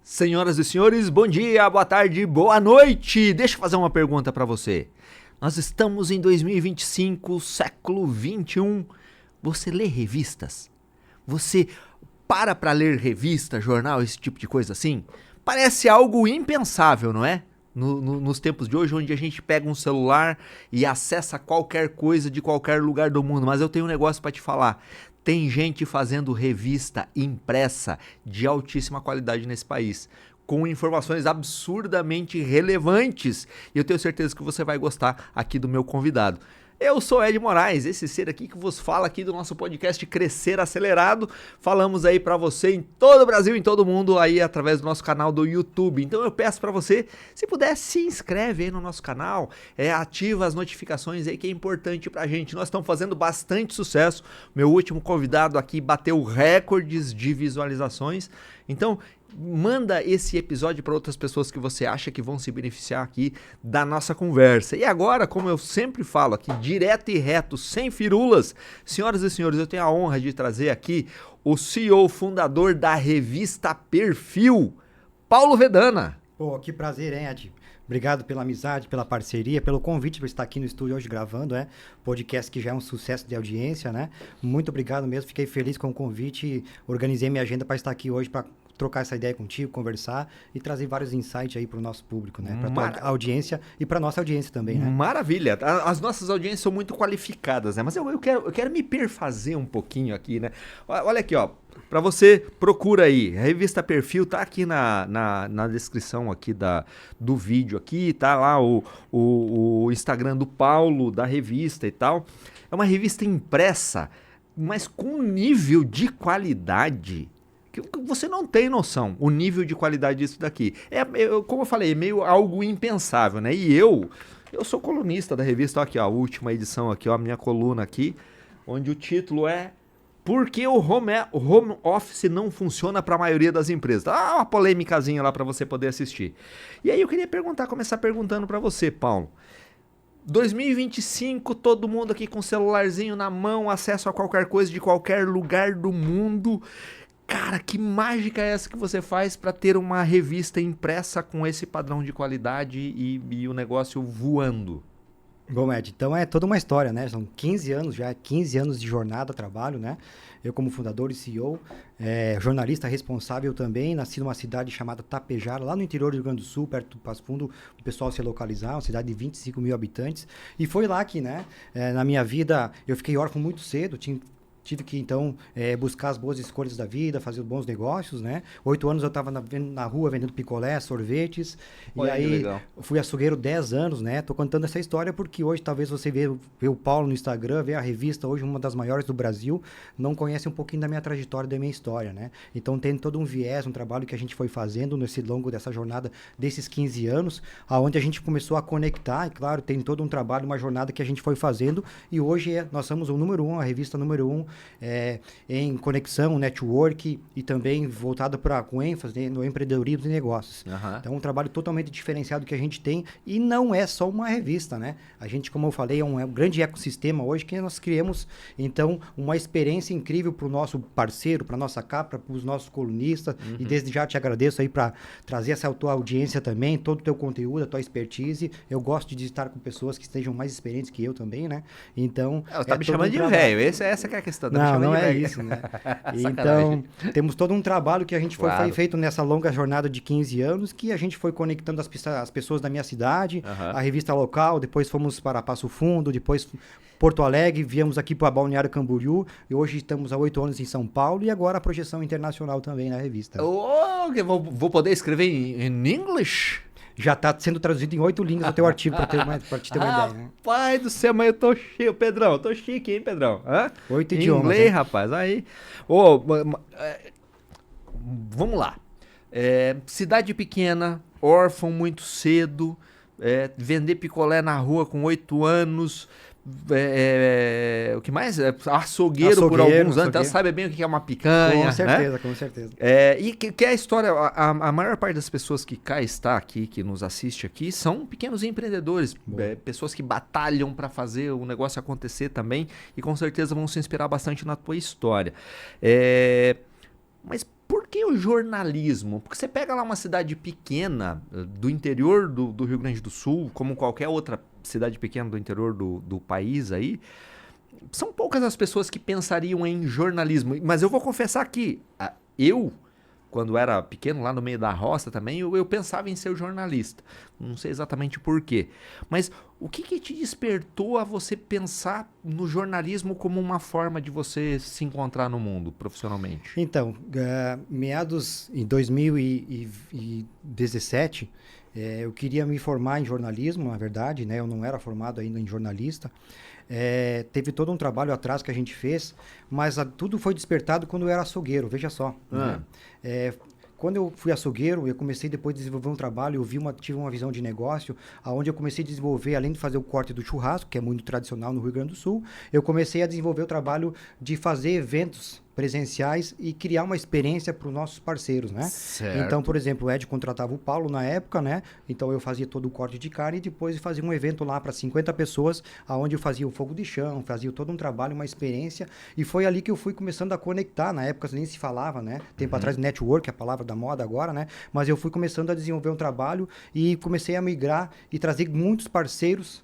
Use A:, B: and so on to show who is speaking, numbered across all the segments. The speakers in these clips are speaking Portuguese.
A: Senhoras e senhores, bom dia, boa tarde, boa noite. Deixa eu fazer uma pergunta para você. Nós estamos em 2025, século 21. Você lê revistas? Você para ler revista, jornal, esse tipo de coisa assim? Parece algo impensável, não é? Nos tempos de hoje, onde a gente pega um celular e acessa qualquer coisa de qualquer lugar do mundo. Mas eu tenho um negócio para te falar. Tem gente fazendo revista impressa de altíssima qualidade nesse país, com informações absurdamente relevantes. E eu tenho certeza que você vai gostar aqui do meu convidado. Eu sou Ed Moraes, esse ser aqui que vos fala aqui do nosso podcast Crescer Acelerado. Falamos aí pra você em todo o Brasil, em todo o mundo, aí através do nosso canal do YouTube. Então eu peço pra você, se puder, se inscreve aí no nosso canal, ativa as notificações aí que é importante pra gente. Nós estamos fazendo bastante sucesso. Meu último convidado aqui bateu recordes de visualizações. Então, manda esse episódio para outras pessoas que você acha que vão se beneficiar aqui da nossa conversa. E agora, como eu sempre falo aqui, direto e reto, sem firulas, senhoras e senhores, eu tenho a honra de trazer aqui o CEO fundador da revista Perfil, Paulo Vedana.
B: Pô, que prazer, hein, Ed? Obrigado pela amizade, pela parceria, pelo convite para estar aqui no estúdio hoje gravando, podcast que já é um sucesso de audiência, né? Muito obrigado mesmo, fiquei feliz com o convite, organizei minha agenda para estar aqui hoje para trocar essa ideia contigo, conversar e trazer vários insights aí para o nosso público, né? Para a audiência e para nossa audiência também, né?
A: Maravilha! As nossas audiências são muito qualificadas, né? Mas eu quero me perfazer um pouquinho aqui, né? Olha aqui, ó. Para você, procura aí. A revista Perfil tá aqui na descrição aqui do vídeo aqui, tá lá o Instagram do Paulo, da revista e tal. É uma revista impressa, mas com um nível de qualidade que você não tem noção, o nível de qualidade disso daqui. Como eu falei, é meio algo impensável, né? E eu sou colunista da revista, ó, aqui, ó, a última edição aqui, ó, a minha coluna aqui, onde o título é Por que o home office não funciona para a maioria das empresas? Ah, uma polêmicazinha lá para você poder assistir. E aí eu queria começar perguntando para você, Paulo. 2025, todo mundo aqui com o celularzinho na mão, acesso a qualquer coisa de qualquer lugar do mundo. Cara, que mágica é essa que você faz para ter uma revista impressa com esse padrão de qualidade e o negócio voando?
B: Bom, Ed, então é toda uma história, né? São 15 anos já, 15 anos de jornada, trabalho, né? Eu como fundador e CEO, jornalista responsável também, nasci numa cidade chamada Tapejara, lá no interior do Rio Grande do Sul, perto do Passo Fundo, o pessoal se localizar, uma cidade de 25 mil habitantes. E foi lá que, né, na minha vida, eu fiquei órfão muito cedo, tive que, então, buscar as boas escolhas da vida, fazer bons negócios, né? 8 anos eu estava na rua vendendo picolé, sorvetes.
A: Olha,
B: e aí,
A: legal.
B: fui açougueiro 10 anos, né? Tô contando essa história porque hoje, talvez você vê o Paulo no Instagram, vê a revista, hoje uma das maiores do Brasil, não conhece um pouquinho da minha trajetória, da minha história, né? Então, tem todo um viés, um trabalho que a gente foi fazendo nesse longo dessa jornada, desses 15 anos, aonde a gente começou a conectar, e claro, tem todo um trabalho, uma jornada que a gente foi fazendo, e hoje nós somos o número 1, a revista número 1, em conexão, network e também voltado com ênfase no empreendedorismo e negócios.
A: Uhum.
B: Então, é um trabalho totalmente diferenciado que a gente tem e não é só uma revista, né? A gente, como eu falei, é um grande ecossistema hoje que nós criamos, então, uma experiência incrível para o nosso parceiro, para a nossa capa, para os nossos colunistas.
A: Uhum.
B: E desde já te agradeço aí para trazer essa tua audiência também, todo o teu conteúdo, a tua expertise. Eu gosto de estar com pessoas que estejam mais experientes que eu também, né? Então,
A: Você tá me chamando de velho, essa que é a questão.
B: Não é isso, né? Então, temos todo um trabalho que a gente foi feito nessa longa jornada de 15 anos, que a gente foi conectando as pessoas da minha cidade, a revista local, depois fomos para Passo Fundo, depois Porto Alegre, viemos aqui para Balneário Camboriú, e hoje estamos há 8 anos em São Paulo, e agora a projeção internacional também na revista.
A: Vou poder escrever em English?
B: Já está sendo traduzido em 8 línguas o teu artigo, para te ter uma ideia, né?
A: Pai do céu, mas eu tô chique, Pedrão. Tô chique, hein, Pedrão?
B: 8 idiomas.
A: Inglês, hein? Rapaz. Aí. Vamos lá. Cidade pequena, órfão muito cedo, vender picolé na rua com 8 anos. O que mais? Açougueiro por alguns anos, então sabe bem o que é uma picanha.
B: Com certeza,
A: né?
B: Com certeza.
A: E que é a história, a maior parte das pessoas que cá está aqui, que nos assiste aqui, são pequenos empreendedores, pessoas que batalham para fazer o negócio acontecer também e com certeza vão se inspirar bastante na tua história. Mas por que o jornalismo? Porque você pega lá uma cidade pequena do interior do Rio Grande do Sul, como qualquer outra cidade pequena do interior do país aí, são poucas as pessoas que pensariam em jornalismo. Mas eu vou confessar que eu, quando era pequeno, lá no meio da roça também, eu pensava em ser jornalista. Não sei exatamente por quê. Mas o que te despertou a você pensar no jornalismo como uma forma de você se encontrar no mundo profissionalmente?
B: Então, meados em 2017, eu queria me formar em jornalismo, na verdade, né? Eu não era formado ainda em jornalista. Teve todo um trabalho atrás que a gente fez, mas tudo foi despertado quando eu era açougueiro, veja só. Né? Quando eu fui açougueiro, eu comecei depois a desenvolver um trabalho, tive uma visão de negócio, onde eu comecei a desenvolver, além de fazer o corte do churrasco, que é muito tradicional no Rio Grande do Sul, eu comecei a desenvolver o trabalho de fazer eventos presenciais e criar uma experiência para os nossos parceiros, né?
A: Certo.
B: Então, por exemplo, o Ed contratava o Paulo na época, né? Então eu fazia todo o corte de carne e depois fazia um evento lá para 50 pessoas, aonde eu fazia o fogo de chão, fazia todo um trabalho, uma experiência, e foi ali que eu fui começando a conectar. Na época nem se falava, né? Tempo atrás, network, a palavra da moda agora, né? Mas eu fui começando a desenvolver um trabalho e comecei a migrar e trazer muitos parceiros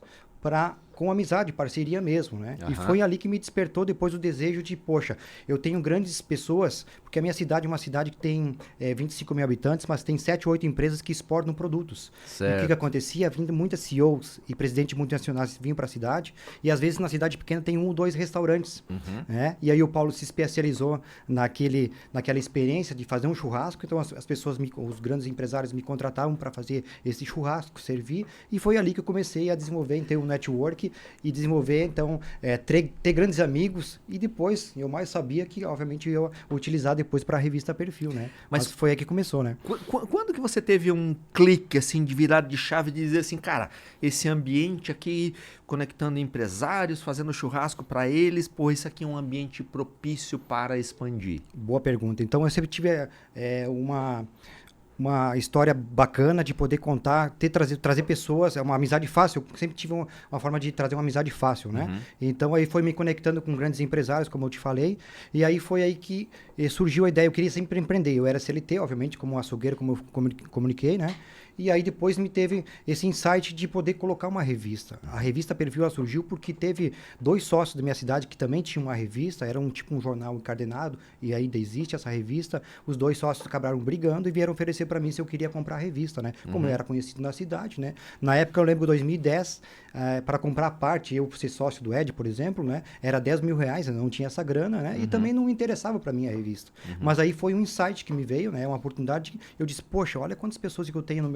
B: com amizade, parceria mesmo, né? E foi ali que me despertou depois o desejo de, poxa, eu tenho grandes pessoas, porque a minha cidade é uma cidade que tem 25 mil habitantes, mas tem 7, 8 empresas que exportam produtos.
A: Certo.
B: E o que acontecia? Vindo muitas CEOs e presidentes multinacionais vinham para a cidade, e às vezes na cidade pequena tem 1 ou 2 restaurantes, né? E aí o Paulo se especializou naquela experiência de fazer um churrasco, então as pessoas, os grandes empresários me contratavam para fazer esse churrasco, servir, e foi ali que eu comecei a desenvolver, ter um network e desenvolver, então, ter grandes amigos, e depois eu mais sabia que, obviamente, eu ia utilizar depois para a revista Perfil, né? Mas foi aí que começou, né?
A: Quando que você teve um clique, assim, de virada de chave, de dizer assim, cara, esse ambiente aqui, conectando empresários, fazendo churrasco para eles, pô, isso aqui é um ambiente propício para expandir?
B: Boa pergunta. Então, eu sempre tive uma história bacana de poder contar, trazer pessoas, é uma amizade fácil. Eu sempre tive uma forma de trazer uma amizade fácil, né? Então aí foi me conectando com grandes empresários, como eu te falei, e aí foi aí que surgiu a ideia. Eu queria sempre empreender. Eu era CLT, obviamente, como açougueiro, como eu comuniquei, né? E aí depois me teve esse insight de poder colocar uma revista. A revista Perfil ela surgiu porque teve 2 sócios da minha cidade que também tinham uma revista, era um jornal encadenado, e ainda existe essa revista. Os 2 sócios acabaram brigando e vieram oferecer para mim se eu queria comprar a revista, né? Como eu era conhecido na cidade, né? Na época eu lembro 2010, para comprar a parte, eu ser sócio do Ed, por exemplo, né? Era 10 mil reais, eu não tinha essa grana, né? E também não interessava para mim a revista. Mas aí foi um insight que me veio, né? Uma oportunidade. Eu disse, poxa, olha quantas pessoas que eu tenho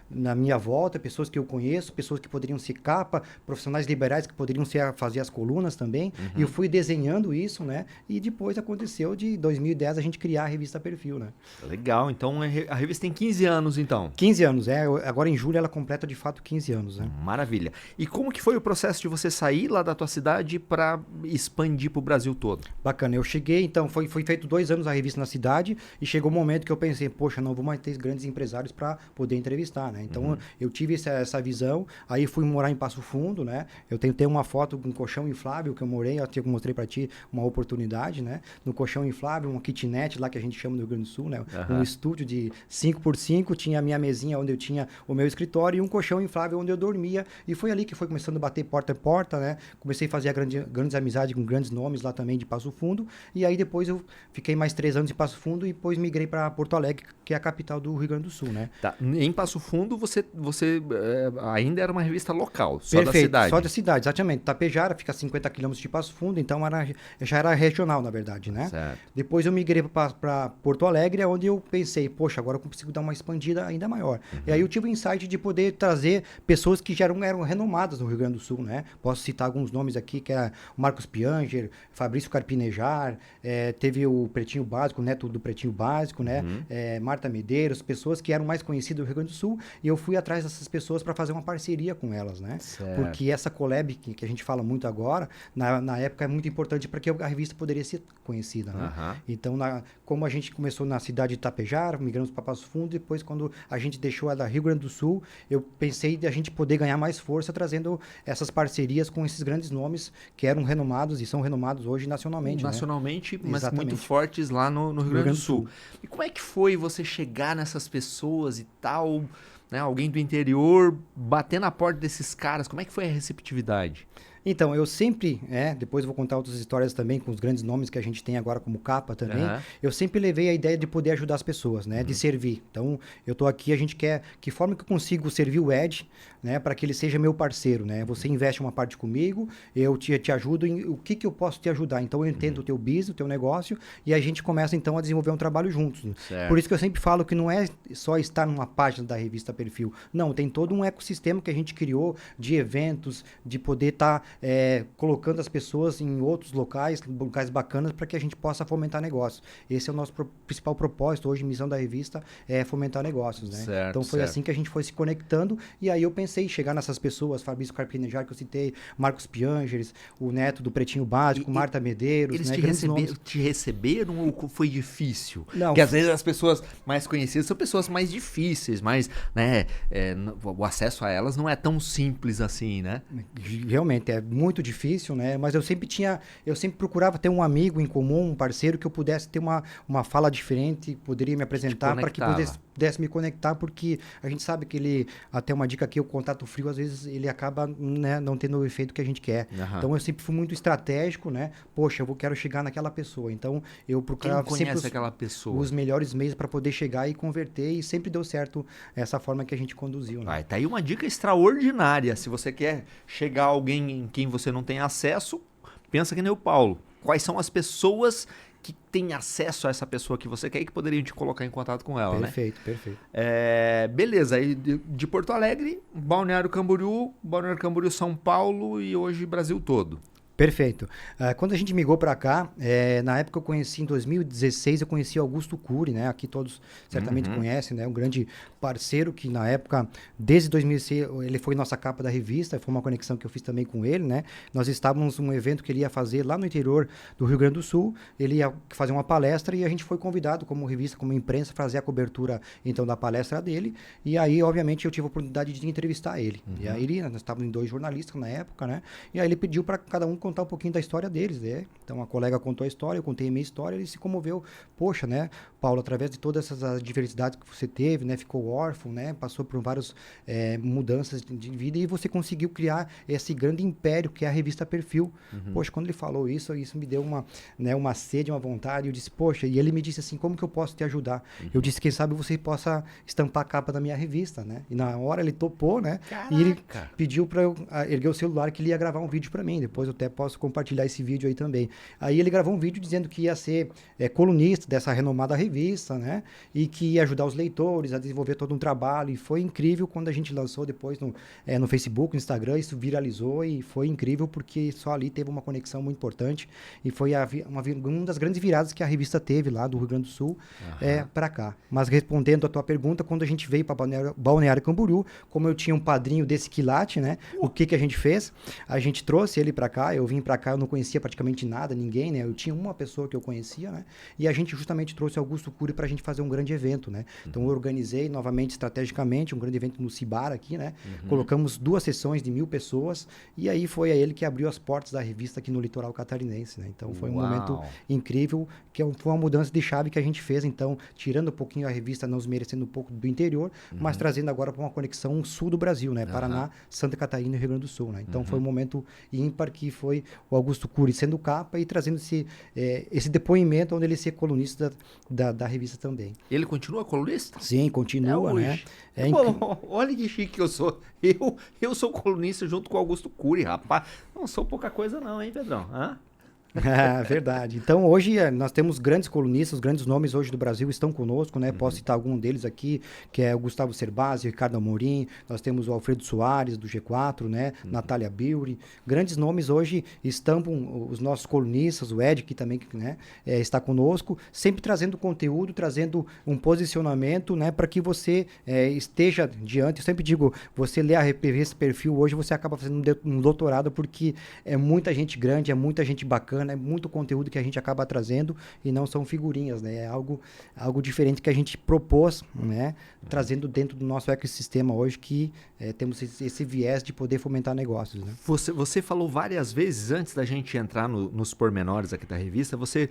B: na minha volta, pessoas que eu conheço, pessoas que poderiam ser capa, profissionais liberais que poderiam fazer as colunas também. E eu fui desenhando isso, né? E depois aconteceu de 2010 a gente criar a revista Perfil, né?
A: Legal, então a revista tem 15 anos, então.
B: 15 anos, agora em julho ela completa de fato 15 anos, né?
A: Maravilha. E como que foi o processo de você sair lá da tua cidade para expandir para o Brasil todo?
B: Bacana, eu cheguei, então foi feito 2 anos a revista na cidade e chegou um momento que eu pensei, poxa, não vou mais ter grandes empresários para poder entrevistar, né? Então eu tive essa visão, aí fui morar em Passo Fundo, né? Eu tenho uma foto com um colchão inflável que eu morei, eu mostrei para ti uma oportunidade, né? No colchão inflável, uma kitnet lá que a gente chama no Rio Grande do Sul, né? Um estúdio de 5x5, tinha a minha mesinha onde eu tinha o meu escritório e um colchão inflável onde eu dormia, e foi ali que foi começando a bater porta a porta, né? Comecei a fazer grandes amizades com grandes nomes lá também de Passo Fundo, e aí depois eu fiquei mais 3 anos em Passo Fundo e depois migrei para Porto Alegre, que é a capital do Rio Grande do Sul, né?
A: Tá. Em Passo Fundo você ainda era uma revista local, só
B: Perfeito,
A: da cidade.
B: só da cidade, exatamente. Tapejara fica a 50 quilômetros de Passo Fundo, então já era regional, na verdade, né?
A: Certo.
B: Depois eu migrei para Porto Alegre, onde eu pensei, poxa, agora eu consigo dar uma expandida ainda maior. E aí eu tive o insight de poder trazer pessoas que já eram renomadas no Rio Grande do Sul, né? Posso citar alguns nomes aqui, que é o Marcos Pianger, Fabrício Carpinejar, teve o Pretinho Básico, o neto do Pretinho Básico, né? Marta Medeiros, pessoas que eram mais conhecidas do Rio Grande do Sul, e eu fui atrás dessas pessoas para fazer uma parceria com elas, né?
A: Certo.
B: Porque essa collab que a gente fala muito agora, na época é muito importante para que a revista poderia ser conhecida, né? Então, como a gente começou na cidade de Itapejara, migramos para Passo Fundo, depois quando a gente deixou a da Rio Grande do Sul, eu pensei de a gente poder ganhar mais força trazendo essas parcerias com esses grandes nomes que eram renomados e são renomados hoje nacionalmente.
A: Nacionalmente,
B: né?
A: mas
B: Exatamente.
A: muito fortes lá no Rio Grande do Sul. E como é que foi você chegar nessas pessoas e tal, né? Alguém do interior bater na porta desses caras, como é que foi a receptividade?
B: Então, eu sempre, depois eu vou contar outras histórias também com os grandes nomes que a gente tem agora como capa também, eu sempre levei a ideia de poder ajudar as pessoas, né? De servir. Então, eu tô aqui, a gente quer, que forma que eu consigo servir o Ed, né? Para que ele seja meu parceiro, né? Você investe uma parte comigo, eu te ajudo em o que eu posso te ajudar. Então, eu entendo o teu business, o teu negócio, e a gente começa então a desenvolver um trabalho juntos.
A: Certo.
B: Por isso que eu sempre falo que não é só estar numa página da revista Perfil. Não, tem todo um ecossistema que a gente criou de eventos, de poder estar colocando as pessoas em outros locais bacanas para que a gente possa fomentar negócios. Esse é o nosso principal propósito hoje, missão da revista, é fomentar negócios, né?
A: Certo,
B: então foi assim que a gente foi se conectando e aí eu pensei em chegar nessas pessoas, Fabrício Carpinejar, que eu citei, Marcos Piangeres, o neto do Pretinho Básico, Marta Medeiros,
A: eles
B: né?
A: te receberam ou foi difícil?
B: Não.
A: Porque às vezes as pessoas mais conhecidas são pessoas mais difíceis, mas né, o acesso a elas não é tão simples assim, né?
B: Realmente, é muito difícil, né? Mas eu sempre procurava ter um amigo em comum, um parceiro que eu pudesse ter uma fala diferente, poderia me apresentar para que pudesse me conectar, porque a gente sabe que até uma dica aqui, o contato frio, às vezes, ele acaba, né, não tendo o efeito que a gente quer. Então, eu sempre fui muito estratégico, né? Poxa, quero chegar naquela pessoa. Então, eu procurava sempre
A: aquela pessoa?
B: Os melhores meios para poder chegar e converter, e sempre deu certo essa forma que a gente conduziu, né?
A: Tá aí uma dica extraordinária. Se você quer chegar a alguém em quem você não tem acesso, pensa que nem o Paulo. Quais são as pessoas que têm acesso a essa pessoa que você quer e que poderiam te colocar em contato com ela,
B: Perfeito, perfeito.
A: Beleza, aí de Porto Alegre, Balneário Camboriú, São Paulo e hoje Brasil todo.
B: Perfeito. Quando a gente migrou para cá, na época eu conheci, em 2016, eu conheci Augusto Cury, né? Aqui todos certamente conhecem, né? Um grande parceiro que na época, desde 2006, ele foi nossa capa da revista, foi uma conexão que eu fiz também com ele, né? Nós estávamos num evento que ele ia fazer lá no interior do Rio Grande do Sul, ele ia fazer uma palestra e a gente foi convidado como revista, como imprensa, para fazer a cobertura então da palestra dele, e aí, obviamente, eu tive a oportunidade de entrevistar ele. E aí, nós estávamos em 2 jornalistas na época, né? E aí ele pediu para cada um contar um pouquinho da história deles, né? Então a colega contou a história, eu contei a minha história, ele se comoveu. Poxa, né, Paulo, através de todas essas adversidades que você teve, né, ficou órfão, né, passou por várias mudanças de vida e você conseguiu criar esse grande império que é a revista Perfil. Poxa, quando ele falou isso me deu uma sede, uma vontade. Eu disse, poxa, e ele me disse assim, como que eu posso te ajudar? Eu disse, quem sabe você possa estampar a capa da minha revista, né? E na hora ele topou, né?
A: Caraca.
B: E ele pediu para eu erguer o celular que ele ia gravar um vídeo para mim. Depois eu até posso compartilhar esse vídeo aí também. Aí ele gravou um vídeo dizendo que ia ser colunista dessa renomada revista, né? E que ia ajudar os leitores a desenvolver todo um trabalho. E foi incrível quando a gente lançou depois no Facebook, no Instagram, isso viralizou e foi incrível porque só ali teve uma conexão muito importante e foi uma das grandes viradas que a revista teve lá do Rio Grande do Sul para cá. Mas respondendo a tua pergunta, quando a gente veio para Balneário Camboriú, como eu tinha um padrinho desse quilate, né? O que a gente fez? A gente trouxe ele para cá, eu vim para cá, eu não conhecia praticamente nada, ninguém, né? Eu tinha uma pessoa que eu conhecia, né? E a gente justamente trouxe Augusto Cury para a gente fazer um grande evento, né? Então eu organizei novamente estrategicamente um grande evento no Cibar aqui, né? Colocamos 2 sessões de 1000 pessoas e aí foi a ele que abriu as portas da revista aqui no litoral catarinense, né? Então foi um momento incrível, que foi uma mudança de chave que a gente fez, então tirando um pouquinho a revista, nos merecendo um pouco do interior, mas trazendo agora para uma conexão sul do Brasil, né? Paraná, Santa Catarina e Rio Grande do Sul, né? Então foi um momento ímpar que foi o Augusto Cury sendo capa e trazendo esse depoimento onde ele ser colunista da revista também.
A: Ele continua colunista?
B: Sim, continua, né?
A: Olha que chique que eu sou. Eu sou colunista junto com o Augusto Cury, rapaz. Não sou pouca coisa não, hein, Pedrão?
B: Verdade. Então, hoje nós temos grandes colunistas, grandes nomes hoje do Brasil estão conosco, né? Posso citar algum deles aqui, que é o Gustavo Cerbasi, o Ricardo Amorim, nós temos o Alfredo Soares, do G4, né? Natália Biuri. Grandes nomes hoje estampam os nossos colunistas, o Ed, que também, né? Está conosco, sempre trazendo conteúdo, trazendo um posicionamento, né? Para que você esteja diante. Eu sempre digo, você lê a revista Perfil, hoje você acaba fazendo um doutorado, porque é muita gente grande, é muita gente bacana, é muito conteúdo que a gente acaba trazendo e não são figurinhas, né? É algo diferente que a gente propôs, né? Trazendo dentro do nosso ecossistema hoje, que temos esse viés de poder fomentar negócios, né?
A: Você falou várias vezes, antes da gente entrar nos pormenores aqui da revista, você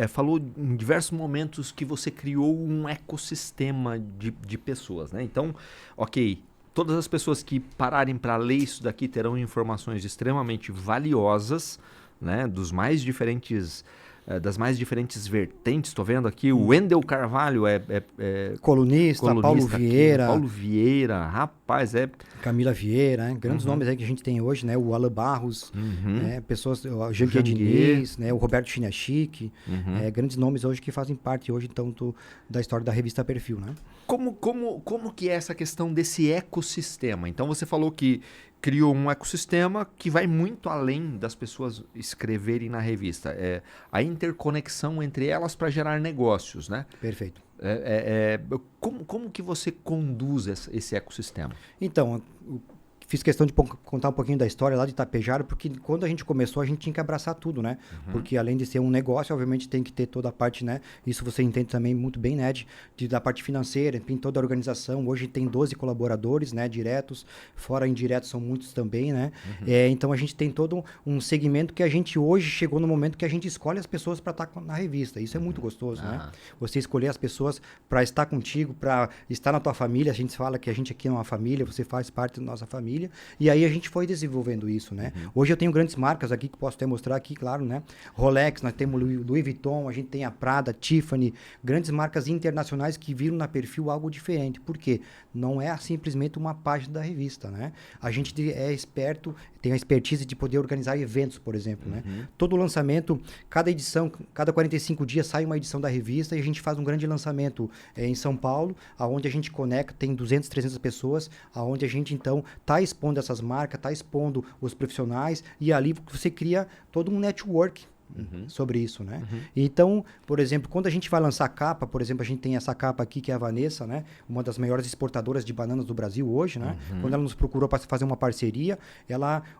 A: falou em diversos momentos que você criou um ecossistema de pessoas, né? Então, ok, todas as pessoas que pararem para ler isso daqui terão informações extremamente valiosas, né? Das mais diferentes vertentes. Estou vendo aqui o Wendel Carvalho
B: colunista Paulo Vieira.
A: Paulo Vieira, rapaz,
B: Camila Vieira, né? Grandes nomes aí que a gente tem hoje, né? O Alan Barros, né? Pessoas, o Jean-Pierre Diniz, né? O Roberto Chinachique, grandes nomes hoje que fazem parte hoje, então, da história da revista Perfil, né?
A: Como que é essa questão desse ecossistema? Então, você falou que criou um ecossistema que vai muito além das pessoas escreverem na revista. A interconexão entre elas para gerar negócios, né?
B: Perfeito.
A: Como que você conduz esse ecossistema?
B: Então, fiz questão de contar um pouquinho da história lá de Itapejara, porque quando a gente começou, a gente tinha que abraçar tudo, né? Porque além de ser um negócio, obviamente tem que ter toda a parte, né? Isso você entende também muito bem, né? Da parte financeira, enfim, toda a organização. Hoje tem 12 colaboradores, né? Diretos, fora indiretos são muitos também, né? Então a gente tem todo um segmento que a gente hoje chegou no momento que a gente escolhe as pessoas para estar na revista. Isso é muito gostoso, né? Você escolher as pessoas para estar contigo, para estar na tua família. A gente fala que a gente aqui é uma família, você faz parte da nossa família. E aí a gente foi desenvolvendo isso, né? Hoje eu tenho grandes marcas aqui que posso até mostrar aqui, claro, né? Rolex, nós temos Louis Vuitton, a gente tem a Prada, Tiffany, grandes marcas internacionais que viram na Perfil algo diferente. Por quê? Não é simplesmente uma página da revista, né? A gente é esperto, tem a expertise de poder organizar eventos, por exemplo, né? Todo lançamento, cada edição, cada 45 dias sai uma edição da revista e a gente faz um grande lançamento em São Paulo, aonde a gente conecta, tem 200, 300 pessoas, aonde a gente então está expondo essas marcas, está expondo os profissionais e ali você cria todo um network sobre isso, né? Então, por exemplo, quando a gente vai lançar capa, por exemplo, a gente tem essa capa aqui que é a Vanessa, né? Uma das maiores exportadoras de bananas do Brasil hoje, né? Quando ela nos procurou para fazer uma parceria,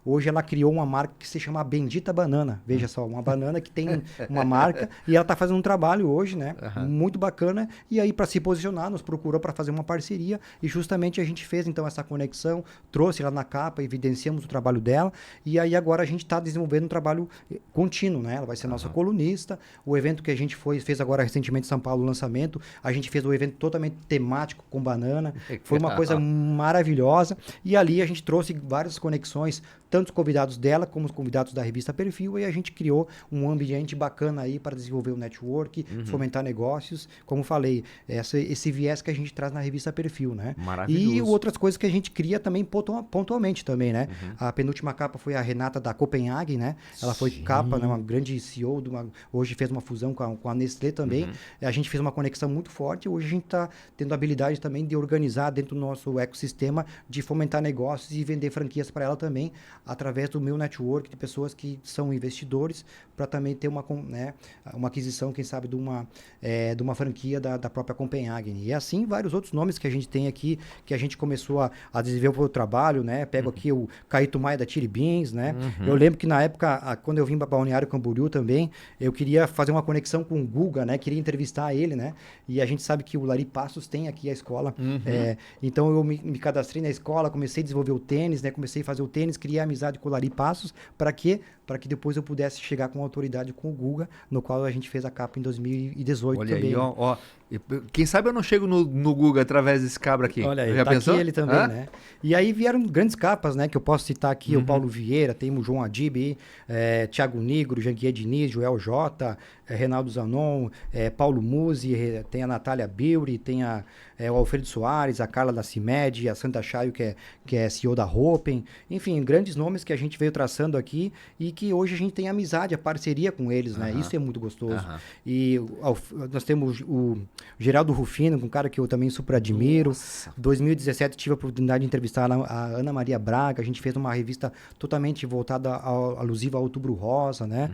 B: hoje ela criou uma marca que se chama Bendita Banana. Veja só, uma banana que tem uma marca e ela está fazendo um trabalho hoje, né? Muito bacana. E aí, para se posicionar, nos procurou para fazer uma parceria e justamente a gente fez então essa conexão, trouxe ela na capa, evidenciamos o trabalho dela e aí agora a gente está desenvolvendo um trabalho contínuo, né? Ela vai ser nossa colunista. O evento que a gente fez agora recentemente em São Paulo, o lançamento, a gente fez um evento totalmente temático com banana. Foi uma coisa maravilhosa. E ali a gente trouxe várias conexões, tanto os convidados dela como os convidados da revista Perfil, e a gente criou um ambiente bacana aí para desenvolver o network, fomentar negócios. Como falei, esse viés que a gente traz na revista Perfil, né?
A: Maravilhoso.
B: E outras coisas que a gente cria também pontualmente também, né? A penúltima capa foi a Renata da Copenhagen, né? Ela foi capa, né? Uma grande CEO, hoje fez uma fusão com a Nestlé também. A gente fez uma conexão muito forte. Hoje a gente está tendo a habilidade também de organizar dentro do nosso ecossistema, de fomentar negócios e vender franquias para ela também, através do meu network de pessoas que são investidores, para também ter uma aquisição, quem sabe, de uma franquia da própria Copenhagen. E assim, vários outros nomes que a gente tem aqui, que a gente começou a desenvolver o trabalho, né? Pego aqui o Caíto Maia da Chili Beans, né? Eu lembro que na época, quando eu vim para Balneário Camboriú também, eu queria fazer uma conexão com o Guga, né? Queria entrevistar ele, né? E a gente sabe que o Lari Passos tem aqui a escola. Então eu me cadastrei na escola, comecei a desenvolver o tênis, né? Comecei a fazer o tênis, criei amizade com o Lari Passos. Para quê? Para que depois eu pudesse chegar com autoridade com o Guga, no qual a gente fez a capa em 2018
A: Olha
B: também.
A: aí, ó, Quem sabe eu não chego no Google através desse cabra aqui.
B: Olha aí,
A: já
B: tá
A: pensou?
B: aqui ele também, né? E aí vieram grandes capas, né? Que eu posso citar aqui, o Paulo Vieira, tem o João Adib, Thiago Nigro, Jean-Guier Diniz, Joel Jota, Reinaldo Zanon, Paulo Musi, tem a Natália Biuri, tem o Alfredo Soares, a Carla da CIMED, a Santa Chayo, que é CEO da Hopen. Enfim, grandes nomes que a gente veio traçando aqui e que hoje a gente tem amizade, a parceria com eles, né? Isso é muito gostoso. E nós temos o Geraldo Rufino, um cara que eu também super admiro.
A: Nossa.
B: 2017 tive a oportunidade de entrevistar a Ana Maria Braga. A gente fez uma revista totalmente voltada alusiva ao Outubro Rosa, né?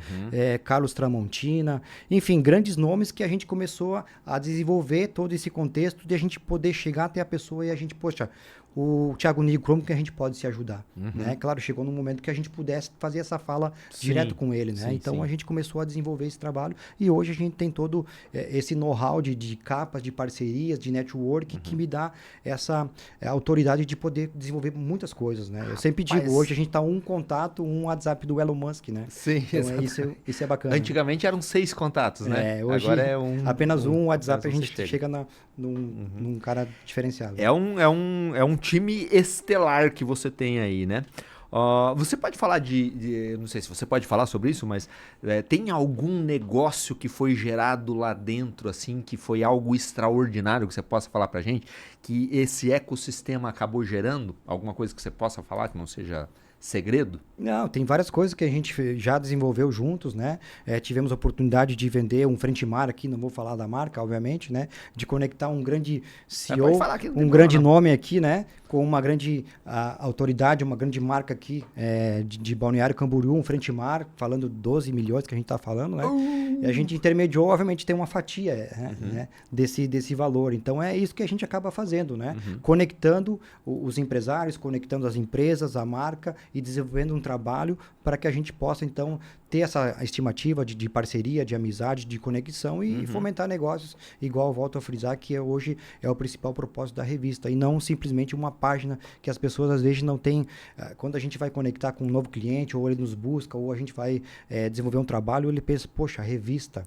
B: Carlos Tramontina. Enfim, grandes nomes que a gente começou a desenvolver todo esse contexto de a gente poder chegar até a pessoa e a gente, poxa, o Thiago Nigro, como que a gente pode se ajudar? Né? Claro, chegou num momento que a gente pudesse fazer essa fala direto com ele, né? Então a gente começou a desenvolver esse trabalho e hoje a gente tem todo esse know-how de capas, de parcerias, de network que me dá essa autoridade de poder desenvolver muitas coisas, né? Eu sempre digo, hoje a gente tá um contato, um WhatsApp do Elon Musk, né?
A: Sim,
B: então isso é bacana.
A: Antigamente eram 6 contatos, né?
B: Hoje
A: Agora é
B: apenas um WhatsApp a gente
A: chega.
B: chega num cara diferenciado.
A: É um time estelar que você tem aí, né? Você pode falar não sei se você pode falar sobre isso, mas tem algum negócio que foi gerado lá dentro, assim, que foi algo extraordinário que você possa falar pra gente, que esse ecossistema acabou gerando? Alguma coisa que você possa falar que não seja segredo?
B: Não, tem várias coisas que a gente já desenvolveu juntos, né? Tivemos a oportunidade de vender um frente mar aqui, não vou falar da marca, obviamente, né? De conectar um grande CEO, um grande nome aqui, né? Com uma grande autoridade, uma grande marca aqui de Balneário Camboriú, um frente mar, falando 12 milhões que a gente está falando, né? E a gente intermediou, obviamente, tem uma fatia né? desse valor. Então, é isso que a gente acaba fazendo, né? Conectando os empresários, conectando as empresas, a marca e desenvolvendo um trabalho para que a gente possa, então, ter essa estimativa de parceria, de amizade, de conexão e fomentar negócios, igual volto a frisar, que hoje é o principal propósito da revista, e não simplesmente uma página que as pessoas às vezes não têm. Quando a gente vai conectar com um novo cliente, ou ele nos busca, ou a gente vai desenvolver um trabalho, ele pensa, poxa, a revista.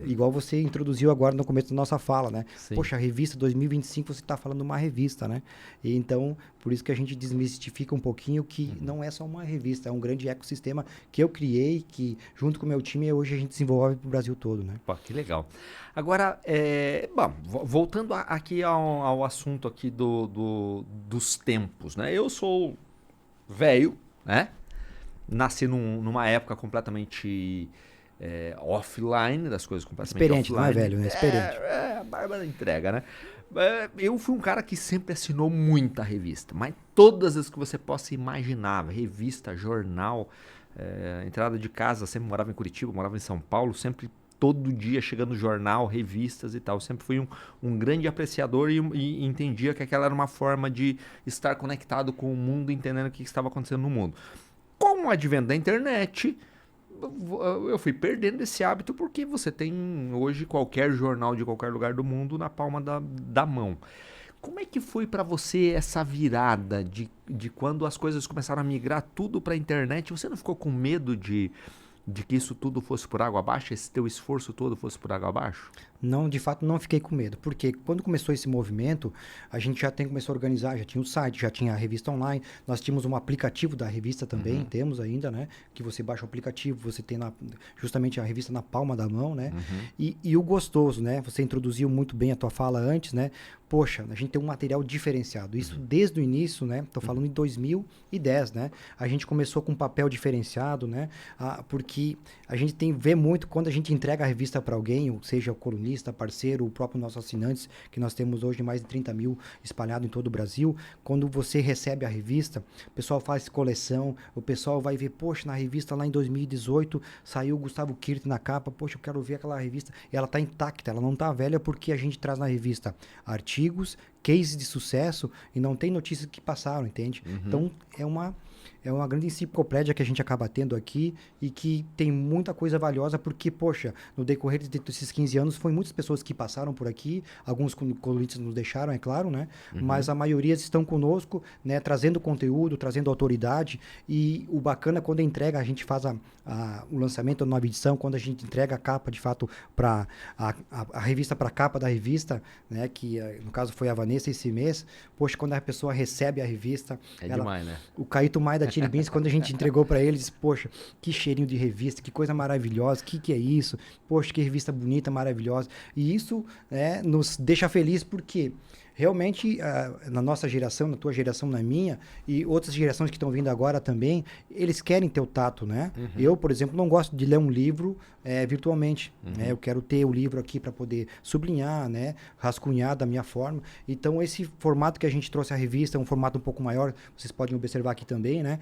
B: Igual você introduziu agora no começo da nossa fala, né?
A: Sim.
B: Poxa, a revista 2025, você está falando uma revista, né? E então, por isso que a gente desmistifica um pouquinho que não é só uma revista, é um grande ecossistema que eu criei, que junto com o meu time, hoje a gente desenvolve para o Brasil todo, né?
A: Pô, que legal. Agora, bom, voltando aqui ao assunto aqui dos tempos, né? Eu sou velho, né? Nasci numa época completamente... offline, das coisas completamente
B: experiente,
A: offline.
B: Não é velho, né? Experiente.
A: A Bárbara entrega, né? Eu fui um cara que sempre assinou muita revista, mas todas as que você possa imaginar, revista, jornal, entrada de casa, sempre morava em Curitiba, morava em São Paulo, sempre todo dia chegando jornal, revistas e tal. Eu sempre fui um grande apreciador e entendia que aquela era uma forma de estar conectado com o mundo, entendendo o que estava acontecendo no mundo. Com o advento da internet, eu fui perdendo esse hábito porque você tem hoje qualquer jornal de qualquer lugar do mundo na palma da mão. Como é que foi para você essa virada de quando as coisas começaram a migrar tudo para a internet? Você não ficou com medo de que isso tudo fosse por água abaixo, esse teu esforço todo fosse por água abaixo?
B: Não, de fato, não fiquei com medo, porque quando começou esse movimento, a gente já começou a organizar, já tinha o site, já tinha a revista online, nós tínhamos um aplicativo da revista também, temos ainda, né? Que você baixa o aplicativo, você tem justamente a revista na palma da mão, né? E o gostoso, né? Você introduziu muito bem a tua fala antes, né? Poxa, a gente tem um material diferenciado. Isso desde o início, né? Tô falando em 2010, né? A gente começou com um papel diferenciado, né? Porque a gente vê muito quando a gente entrega a revista para alguém, ou seja, o colunista, parceiro, o próprio nossos assinantes, que nós temos hoje mais de 30 mil espalhados em todo o Brasil. Quando você recebe a revista, o pessoal faz coleção, o pessoal vai ver, poxa, na revista lá em 2018 saiu o Gustavo Kirten na capa, poxa, eu quero ver aquela revista. E ela tá intacta, ela não tá velha porque a gente traz na revista artigos, cases de sucesso e não tem notícias que passaram, entende? Então, é uma grande enciclopédia que a gente acaba tendo aqui e que tem muita coisa valiosa porque, poxa, no decorrer desses 15 anos, foi muitas pessoas que passaram por aqui, alguns colunistas nos deixaram, é claro, né? Mas a maioria estão conosco, né? Trazendo conteúdo, trazendo autoridade e o bacana quando a gente faz o lançamento da nova edição, quando a gente entrega a capa, de fato, para a revista, para a capa da revista, né? Que no caso foi a Vanessa esse mês, poxa, quando a pessoa recebe a revista...
A: Demais, né?
B: O Caíto Maia da Chili Beans, quando a gente entregou para eles, poxa, que cheirinho de revista, que coisa maravilhosa, que é isso? Poxa, que revista bonita, maravilhosa. E isso nos deixa feliz porque realmente na nossa geração, na tua geração, na minha, e outras gerações que estão vindo agora também, eles querem ter o tato, né? Eu, por exemplo, não gosto de ler um livro virtualmente. Né? Eu quero ter o livro aqui para poder sublinhar, né? Rascunhar da minha forma. Então, esse formato que a gente trouxe à revista é um formato um pouco maior, vocês podem observar aqui também, né?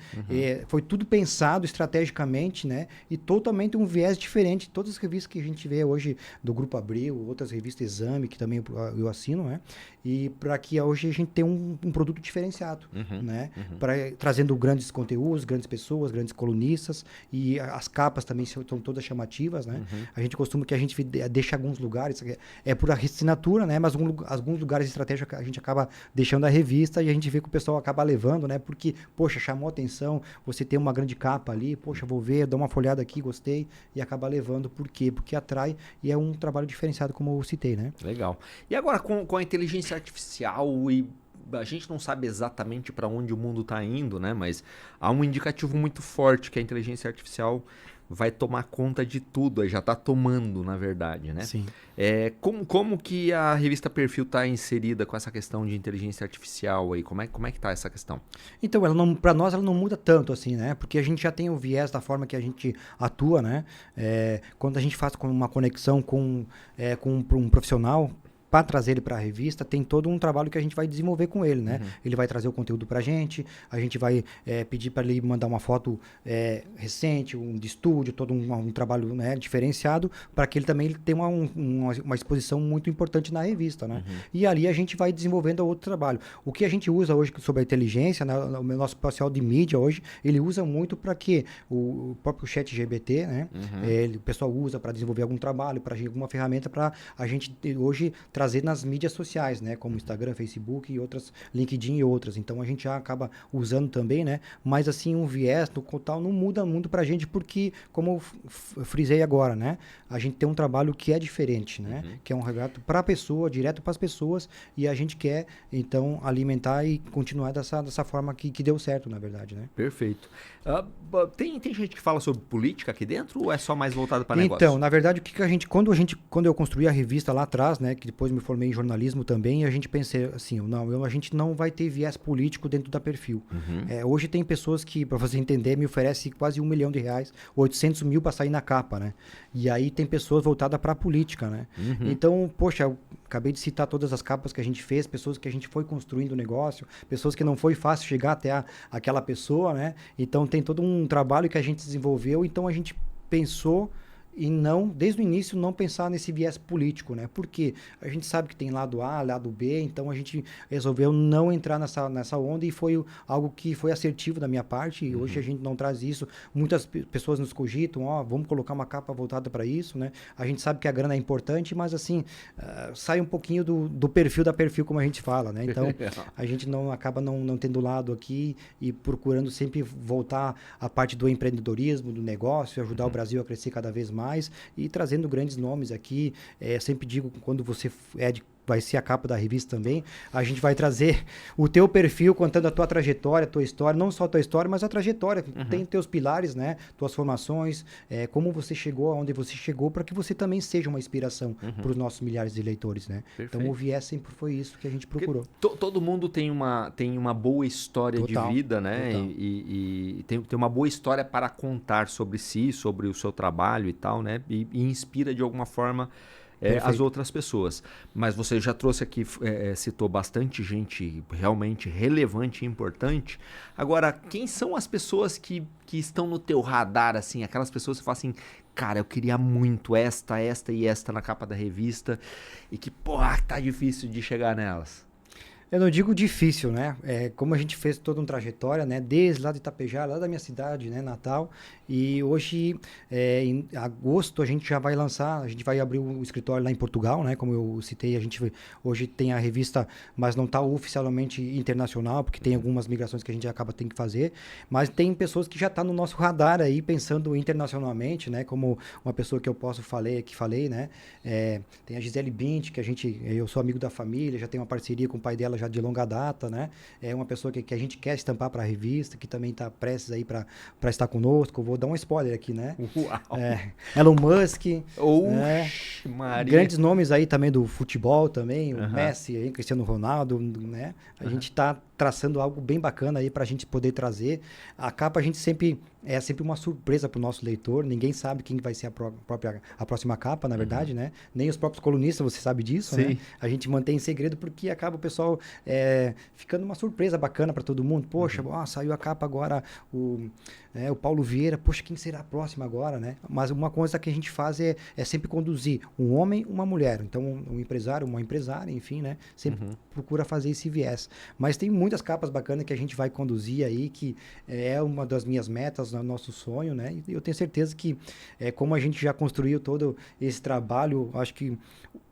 B: Foi tudo pensado estrategicamente, né? E totalmente um viés diferente. Todas as revistas que a gente vê hoje do Grupo Abril, outras revistas Exame, que também eu assino, né? E para que hoje a gente tenha um produto diferenciado, né? Trazendo grandes conteúdos, grandes pessoas, grandes colunistas, e as capas também são todas chamativas, né? A gente costuma que a gente deixa alguns lugares, por assinatura, né? Mas alguns lugares estratégicos a gente acaba deixando a revista e a gente vê que o pessoal acaba levando, né? Porque, poxa, chamou atenção, você tem uma grande capa ali, poxa, vou ver, dou uma folhada aqui, gostei, e acaba levando. Por quê? Porque atrai e é um trabalho diferenciado, como eu citei, né?
A: Legal. E agora com a inteligência artificial e a gente não sabe exatamente para onde o mundo está indo, né? Mas há um indicativo muito forte que a inteligência artificial vai tomar conta de tudo, já está tomando, na verdade, né?
B: Sim.
A: Como que a revista Perfil está inserida com essa questão de inteligência artificial aí? Como é que está essa questão?
B: Então, para nós ela não muda tanto assim, né? Porque a gente já tem o viés da forma que a gente atua, né? Quando a gente faz uma conexão com um profissional, para trazer ele para a revista, tem todo um trabalho que a gente vai desenvolver com ele, né? Ele vai trazer o conteúdo para a gente vai pedir para ele mandar uma foto recente, de estúdio, todo um trabalho, né, diferenciado, para que ele também tenha uma exposição muito importante na revista, né? E ali a gente vai desenvolvendo outro trabalho. O que a gente usa hoje sobre a inteligência, né, o nosso pessoal de mídia hoje, ele usa muito para que o próprio chat GPT, né? O pessoal usa para desenvolver algum trabalho, para alguma ferramenta para a gente hoje trazer nas mídias sociais, né? Como Instagram, Facebook e outras, LinkedIn e outras. Então a gente já acaba usando também, né? Mas assim, um viés do tal não muda muito pra gente porque, como eu frisei agora, né? A gente tem um trabalho que é diferente, né? Que é um relato para a pessoa, direto para as pessoas, e a gente quer, então, alimentar e continuar dessa forma que deu certo, na verdade, né?
A: Perfeito. Tem gente que fala sobre política aqui dentro ou é só mais voltado para negócio?
B: Então, na verdade, quando eu construí a revista lá atrás, né? Que depois me formei em jornalismo também, e a gente pensei assim, a gente não vai ter viés político dentro da Perfil. Hoje tem pessoas que, para você entender, me oferecem quase R$1 milhão, 800 mil para sair na capa, né? E aí tem pessoas voltadas para a política, né? Então, poxa, eu acabei de citar todas as capas que a gente fez, pessoas que a gente foi construindo o negócio, pessoas que não foi fácil chegar até aquela pessoa, né? Então tem todo um trabalho que a gente desenvolveu, então a gente pensou e não, desde o início, não pensar nesse viés político, né? Porque a gente sabe que tem lado A, lado B, então a gente resolveu não entrar nessa onda e foi algo que foi assertivo da minha parte, e hoje a gente não traz isso. Muitas pessoas nos cogitam, vamos colocar uma capa voltada para isso, né? A gente sabe que a grana é importante, mas assim, sai um pouquinho do perfil da Perfil, como a gente fala, né? Então, a gente acaba não tendo lado aqui e procurando sempre voltar à parte do empreendedorismo, do negócio, ajudar o Brasil a crescer cada vez mais e trazendo grandes nomes aqui. Sempre digo, quando você vai ser a capa da revista também, a gente vai trazer o teu perfil contando a tua trajetória, a tua história, não só a tua história, mas a trajetória. Tem teus pilares, né? Tuas formações, como você chegou aonde você chegou, para que você também seja uma inspiração para os nossos milhares de leitores, né?
A: Perfeito.
B: Então o viés sempre foi isso que a gente procurou.
A: Todo mundo tem uma boa história de vida, né? E tem uma boa história para contar sobre si, sobre o seu trabalho e tal, né? E inspira de alguma forma as outras pessoas. Mas você já trouxe aqui, citou bastante gente realmente relevante e importante. Agora, quem são as pessoas que estão no teu radar, assim, aquelas pessoas que falam assim, cara, eu queria muito esta e esta na capa da revista, e que, porra, tá difícil de chegar nelas?
B: Eu não digo difícil, né? Como a gente fez toda uma trajetória, né? Desde lá de Itapejara, lá da minha cidade, né? Natal. E hoje, em agosto, a gente já vai lançar, a gente vai abrir um escritório lá em Portugal, né? Como eu citei, a gente hoje tem a revista, mas não está oficialmente internacional, porque tem algumas migrações que a gente acaba tendo que fazer. Mas tem pessoas que já estão no nosso radar aí, pensando internacionalmente, né? Como uma pessoa que eu falei, né? Tem a Gisele Bint, que eu sou amigo da família, já tenho uma parceria com o pai dela já de longa data, né? É uma pessoa que a gente quer estampar para a revista, que também está prestes aí para estar conosco. Vou dar um spoiler aqui, né?
A: Uau!
B: Elon Musk,
A: Oxe, Maria!
B: grandes nomes aí também do futebol também, o Messi, aí, Cristiano Ronaldo, né? A gente está traçando algo bem bacana aí para a gente poder trazer. A capa a gente sempre uma surpresa para o nosso leitor. Ninguém sabe quem vai ser a próxima capa, na verdade, né? Nem os próprios colunistas, você sabe disso,
A: Sim.
B: né? A gente mantém em segredo porque acaba o pessoal ficando uma surpresa bacana para todo mundo. Poxa, saiu a capa agora, o Paulo Vieira. Poxa, quem será a próxima agora, né? Mas uma coisa que a gente faz é sempre conduzir um homem, uma mulher. Então, um empresário, uma empresária, enfim, né? Sempre procura fazer esse viés. Mas tem muitas capas bacanas que a gente vai conduzir aí, que é uma das minhas metas, nosso sonho, né? E eu tenho certeza que, como a gente já construiu todo esse trabalho, acho que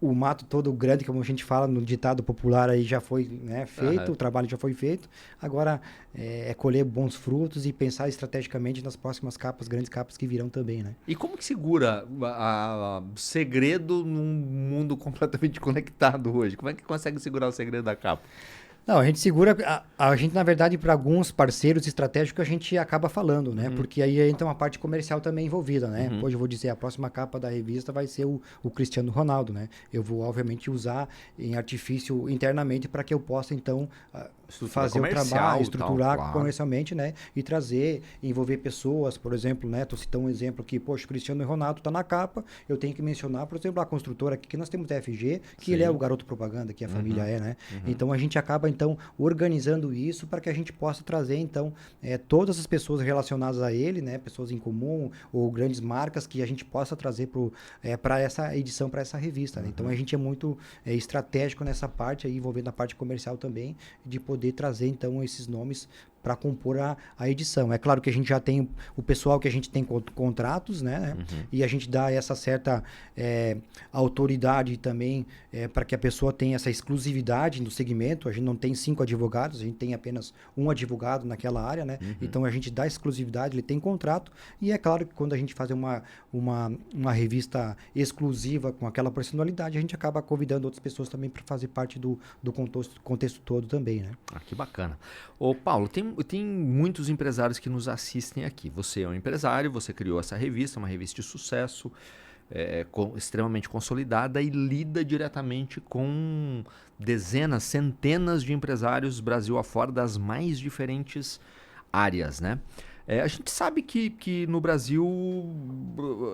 B: o mato todo grande, como a gente fala no ditado popular aí, já foi, né, feito, o trabalho já foi feito. Agora é colher bons frutos e pensar estrategicamente nas próximas capas, grandes capas que virão também, né?
A: E como que segura segredo num mundo completamente conectado hoje? Como é que consegue segurar o segredo da capa?
B: Não, a gente segura, a gente na verdade para alguns parceiros estratégicos a gente acaba falando, né? Porque aí entra uma parte comercial também envolvida, né? Hoje eu vou dizer, a próxima capa da revista vai ser o Cristiano Ronaldo, né? Eu vou obviamente usar em artifício internamente para que eu possa então fazer o trabalho, estruturar
A: claro.
B: comercialmente, né? E trazer, envolver pessoas, por exemplo, né? Tô citando um exemplo aqui, poxa, o Cristiano Ronaldo tá na capa, eu tenho que mencionar, por exemplo, a construtora aqui, que nós temos da FG, que ele é o garoto propaganda, que a família né? Então a gente acaba então organizando isso para que a gente possa trazer então todas as pessoas relacionadas a ele, né? Pessoas em comum ou grandes marcas que a gente possa trazer para essa edição, para essa revista, né? Então a gente é muito estratégico nessa parte aí, envolvendo a parte comercial também, de poder trazer então esses nomes para compor a edição. É claro que a gente já tem o pessoal que a gente tem contratos, né? E a gente dá essa certa autoridade também para que a pessoa tenha essa exclusividade no segmento. A gente não tem 5 advogados, a gente tem apenas um advogado naquela área, né? Então a gente dá exclusividade, ele tem contrato. E é claro que quando a gente faz uma revista exclusiva com aquela personalidade, a gente acaba convidando outras pessoas também para fazer parte do contexto todo também, né?
A: Que bacana. Ô Paulo, tem muitos empresários que nos assistem aqui. Você é um empresário, você criou essa revista, uma revista de sucesso, extremamente consolidada e lida diretamente com dezenas, centenas de empresários Brasil afora das mais diferentes áreas, né? A gente sabe que no Brasil,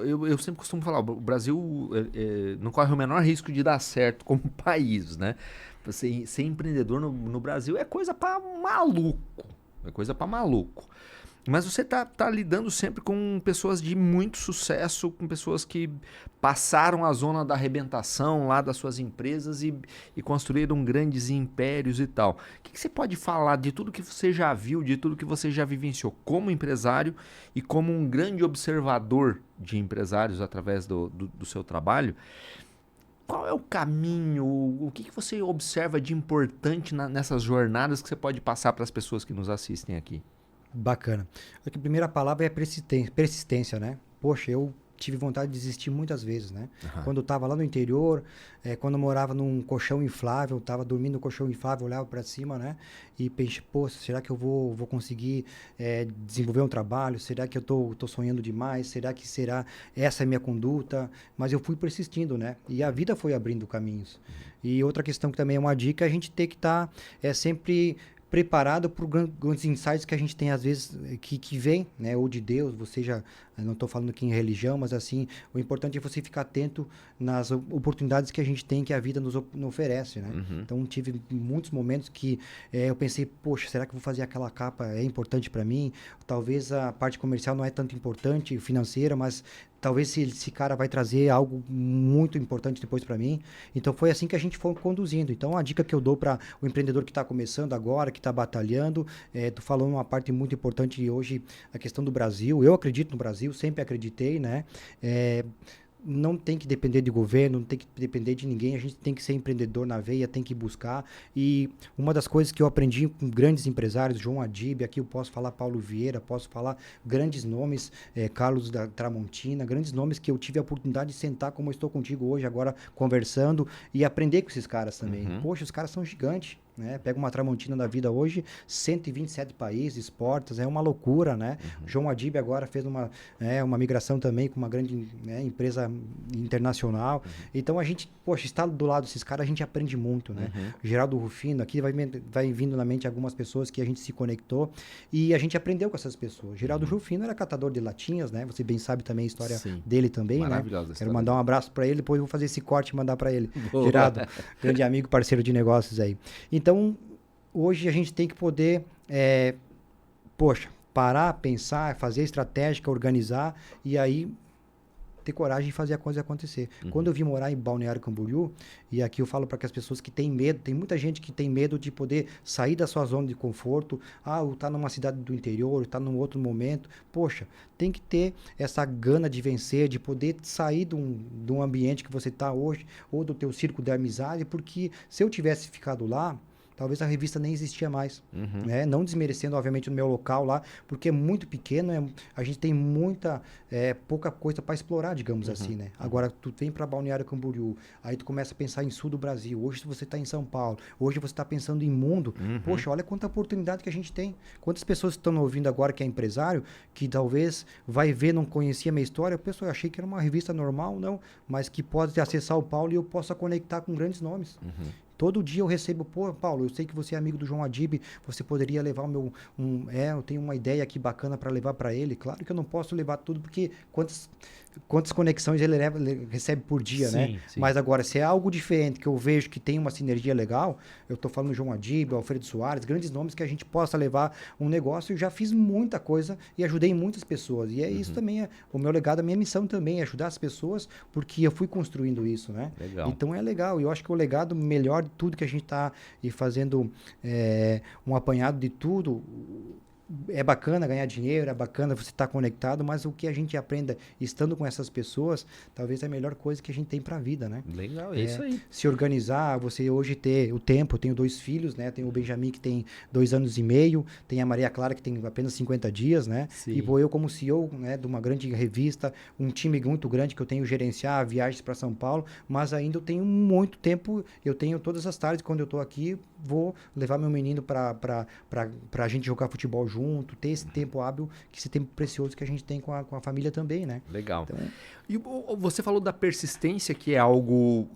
A: eu sempre costumo falar, o Brasil não corre o menor risco de dar certo como país, né? Ser empreendedor no Brasil é coisa para maluco. É coisa para maluco. Mas você tá lidando sempre com pessoas de muito sucesso, com pessoas que passaram a zona da arrebentação lá das suas empresas e construíram grandes impérios e tal. O que você pode falar de tudo que você já viu, de tudo que você já vivenciou como empresário e como um grande observador de empresários através do seu trabalho? Qual é o caminho? O que você observa de importante nessas jornadas que você pode passar para as pessoas que nos assistem aqui?
B: Bacana. Acho que a primeira palavra é persistência, né? Poxa, eu tive vontade de desistir muitas vezes, né? Quando eu estava lá no interior, quando eu morava num colchão inflável, estava dormindo no colchão inflável, olhava para cima, né? E pensei, pô, será que eu vou conseguir desenvolver um trabalho? Será que eu tô sonhando demais? Será que essa é a minha conduta? Mas eu fui persistindo, né? E a vida foi abrindo caminhos. E outra questão que também é uma dica, a gente tem que estar sempre preparado para os grandes insights que a gente tem às vezes que vem, né, ou de Deus, você já, não estou falando aqui em religião, mas assim, o importante é você ficar atento nas oportunidades que a gente tem, que a vida nos oferece, né? Então tive muitos momentos que eu pensei, poxa, será que eu vou fazer aquela capa, é importante para mim? Talvez a parte comercial não é tanto importante, financeira, mas talvez esse cara vai trazer algo muito importante depois para mim. Então foi assim que a gente foi conduzindo. Então a dica que eu dou para o empreendedor que está começando agora, que está batalhando, tu falou uma parte muito importante hoje, a questão do Brasil. Eu acredito no Brasil, sempre acreditei, né? Não tem que depender de governo, não tem que depender de ninguém, a gente tem que ser empreendedor na veia, tem que buscar. E uma das coisas que eu aprendi com grandes empresários, João Adib, aqui eu posso falar Paulo Vieira, posso falar grandes nomes, Carlos da Tramontina, grandes nomes que eu tive a oportunidade de sentar como eu estou contigo hoje, agora conversando e aprender com esses caras também. Poxa, os caras são gigantes. Né? Pega uma Tramontina da vida hoje, 127 países, portas, é uma loucura, né? João Adib agora fez uma migração também com uma grande, né, empresa internacional. Então a gente, poxa, está do lado desses caras, a gente aprende muito, né? Geraldo Rufino, aqui vai vindo na mente algumas pessoas que a gente se conectou e a gente aprendeu com essas pessoas. Geraldo Rufino era catador de latinhas, né? Você bem sabe também a história dele também, né? Quero mandar um abraço para ele, depois eu vou fazer esse corte e mandar para ele. Boa. Geraldo, grande amigo, parceiro de negócios aí. Então, hoje a gente tem que poder, parar, pensar, fazer estratégica, organizar e aí ter coragem de fazer a coisa acontecer. Quando eu vim morar em Balneário Camboriú, e aqui eu falo para as pessoas que têm medo, tem muita gente que tem medo de poder sair da sua zona de conforto, tá numa cidade do interior, tá num outro momento. Poxa, tem que ter essa gana de vencer, de poder sair de um ambiente que você está hoje, ou do teu círculo de amizade, porque se eu tivesse ficado lá, talvez a revista nem existia mais, né? Não desmerecendo, obviamente, o meu local lá, porque é muito pequeno, a gente tem pouca coisa para explorar, digamos assim, né? Agora, tu vem para Balneário Camboriú, aí tu começa a pensar em sul do Brasil, hoje você está em São Paulo, hoje você está pensando em mundo, poxa, olha quanta oportunidade que a gente tem. Quantas pessoas estão ouvindo agora que é empresário, que talvez vai ver, não conhecia a minha história, pessoal, eu achei que era uma revista normal, não, mas que pode acessar o Paulo e eu possa conectar com grandes nomes. Todo dia eu recebo, Paulo, eu sei que você é amigo do João Adib, você poderia levar eu tenho uma ideia aqui bacana para levar para ele. Claro que eu não posso levar tudo, porque quantas conexões ele recebe por dia, né? Sim. Mas agora, se é algo diferente, que eu vejo que tem uma sinergia legal, eu tô falando do João Adib, Alfredo Soares, grandes nomes que a gente possa levar um negócio. Eu já fiz muita coisa e ajudei muitas pessoas. E isso também o meu legado, a minha missão também, é ajudar as pessoas, porque eu fui construindo isso, né? Legal. Então é legal. Eu acho que o legado melhor de tudo que a gente está fazendo um apanhado de tudo. É bacana ganhar dinheiro, é bacana você estar conectado, mas o que a gente aprenda estando com essas pessoas, talvez é a melhor coisa que a gente tem para a vida, né?
A: Legal, é isso aí.
B: Se organizar, você hoje ter o tempo, eu tenho 2 filhos, né? Tenho o Benjamin que tem 2 anos e meio, tem a Maria Clara que tem apenas 50 dias, né? Sim. E vou eu como CEO, né, de uma grande revista, um time muito grande que eu tenho gerenciar, viagens para São Paulo, mas ainda eu tenho muito tempo, eu tenho todas as tardes, quando eu estou aqui, vou levar meu menino para a gente jogar futebol junto, ter esse tempo hábil, esse tempo precioso que a gente tem com a família também, né?
A: Legal. Então, e você falou da persistência, que é algo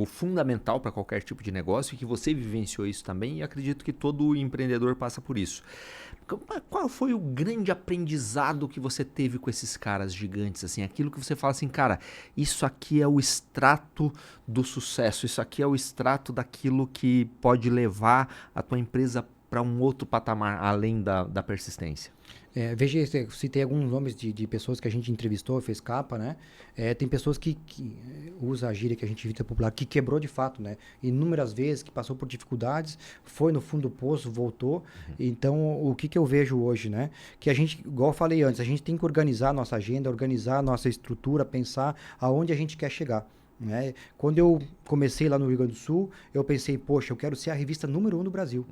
A: fundamental para qualquer tipo de negócio, e que você vivenciou isso também, e acredito que todo empreendedor passa por isso. Qual foi o grande aprendizado que você teve com esses caras gigantes, assim, aquilo que você fala assim, cara, isso aqui é o extrato do sucesso, isso aqui é o extrato daquilo que pode levar a tua empresa para um outro patamar, além da persistência?
B: Veja, eu citei alguns nomes de pessoas que a gente entrevistou, fez capa, né? Tem pessoas que usa a gíria que a gente evita popular, que quebrou de fato, né? Inúmeras vezes, que passou por dificuldades, foi no fundo do poço, voltou. Então, o que eu vejo hoje, né? Que a gente, igual eu falei antes, a gente tem que organizar a nossa agenda, organizar a nossa estrutura, pensar aonde a gente quer chegar. Né? Quando eu comecei lá no Rio Grande do Sul, eu pensei, poxa, eu quero ser a revista número 1 do Brasil.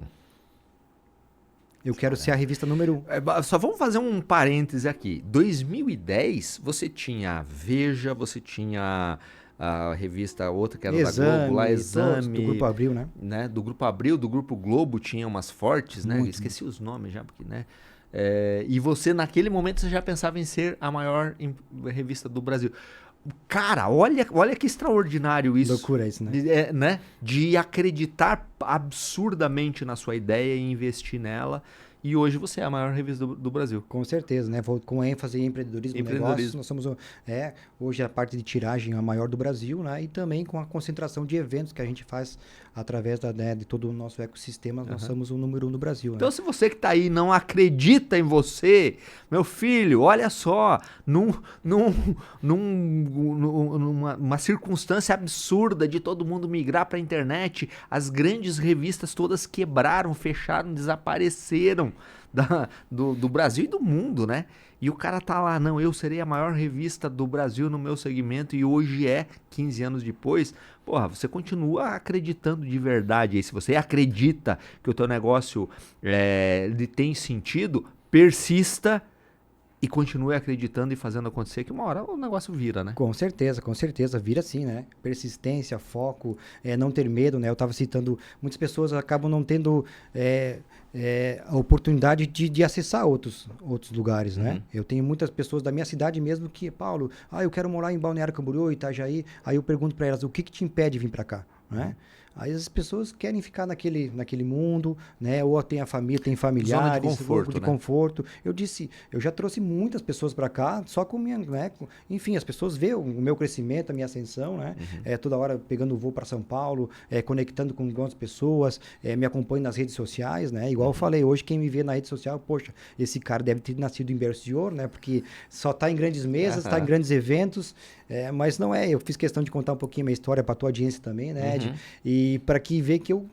B: Eu quero ser a revista número 1.
A: Só vamos fazer um parêntese aqui. 2010, você tinha a Veja, você tinha a revista outra que era
B: Exame,
A: da Globo, lá, Exame.
B: Do Grupo Abril,
A: né? Do Grupo Abril, do Grupo Globo tinha umas fortes, né?
B: Muito.
A: Esqueci os nomes já, porque, né? E você, naquele momento, você já pensava em ser a maior revista do Brasil. Cara, olha que extraordinário isso.
B: Loucura isso, né?
A: Né? De acreditar absurdamente na sua ideia e investir nela. E hoje você é a maior revista do Brasil.
B: Com certeza, né? Com ênfase em empreendedorismo e negócios. Nós somos hoje a parte de tiragem a maior do Brasil, né? E também com a concentração de eventos que a gente faz através de todo o nosso ecossistema, nós somos o número 1 do Brasil.
A: Então,
B: né?
A: se você que está aí não acredita em você, meu filho, olha só, numa circunstância absurda de todo mundo migrar para a internet, as grandes revistas todas quebraram, fecharam, desapareceram do Brasil e do mundo, né? E o cara tá lá, não, eu serei a maior revista do Brasil no meu segmento e hoje 15 anos depois, porra, você continua acreditando de verdade. E se você acredita que o teu negócio ele tem sentido, persista e continue acreditando e fazendo acontecer, que uma hora o negócio vira, né?
B: Com certeza, vira sim, né? Persistência, foco, não ter medo, né? Eu estava citando, muitas pessoas acabam não tendo a oportunidade de acessar outros lugares, né? Eu tenho muitas pessoas da minha cidade mesmo que, Paulo, eu quero morar em Balneário Camboriú, Itajaí, aí eu pergunto para elas, o que te impede de vir para cá, né? Aí as pessoas querem ficar naquele mundo, né? Ou tem a família, tem familiares,
A: zona de conforto,
B: de
A: né?
B: conforto. Eu já trouxe muitas pessoas para cá, só com minha, né? Enfim, as pessoas veem o meu crescimento, a minha ascensão, né? Toda hora pegando o voo para São Paulo, conectando com algumas pessoas, me acompanham nas redes sociais, né? Igual eu falei, hoje quem me vê na rede social, poxa, esse cara deve ter nascido em berço de ouro, né? Porque só tá em grandes mesas, tá em grandes eventos, mas não é. Eu fiz questão de contar um pouquinho a minha história para tua audiência também, né, Ed? E para que ver que eu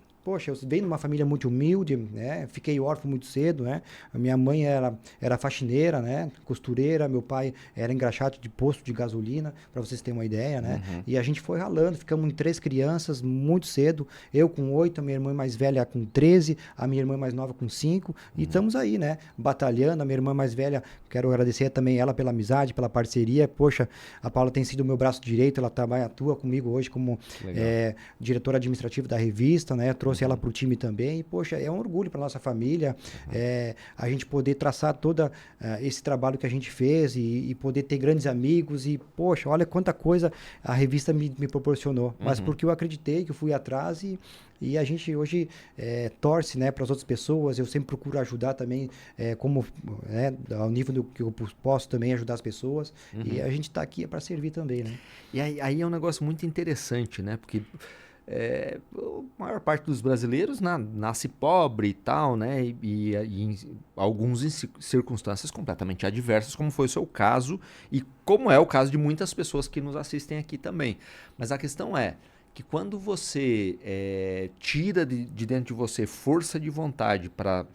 B: venho de uma família muito humilde, né? Fiquei órfão muito cedo, né? A minha mãe era faxineira, né? Costureira, meu pai era engraxate de posto de gasolina, para vocês terem uma ideia, né? E a gente foi ralando, ficamos em 3 crianças muito cedo, eu com 8, a minha irmã mais velha com 13, a minha irmã mais nova com 5, e estamos aí, né? Batalhando, a minha irmã mais velha, quero agradecer também ela pela amizade, pela parceria, poxa, a Paula tem sido o meu braço direito, ela atua comigo hoje como diretora administrativa da revista, né? Trouxe ela para o time também. E, poxa, é um orgulho para nossa família a gente poder traçar todo esse trabalho que a gente fez e poder ter grandes amigos. E, poxa, olha quanta coisa a revista me proporcionou. Mas porque eu acreditei, que eu fui atrás e a gente hoje torce, né, para as outras pessoas. Eu sempre procuro ajudar também, ao nível do que eu posso também ajudar as pessoas. E a gente está aqui para servir também, né?
A: E aí é um negócio muito interessante, né? Porque a maior parte dos brasileiros nasce pobre e tal, né? E em alguns em circunstâncias completamente adversas, como foi o seu caso e como é o caso de muitas pessoas que nos assistem aqui também. Mas a questão é que quando você tira de dentro de você força de vontade para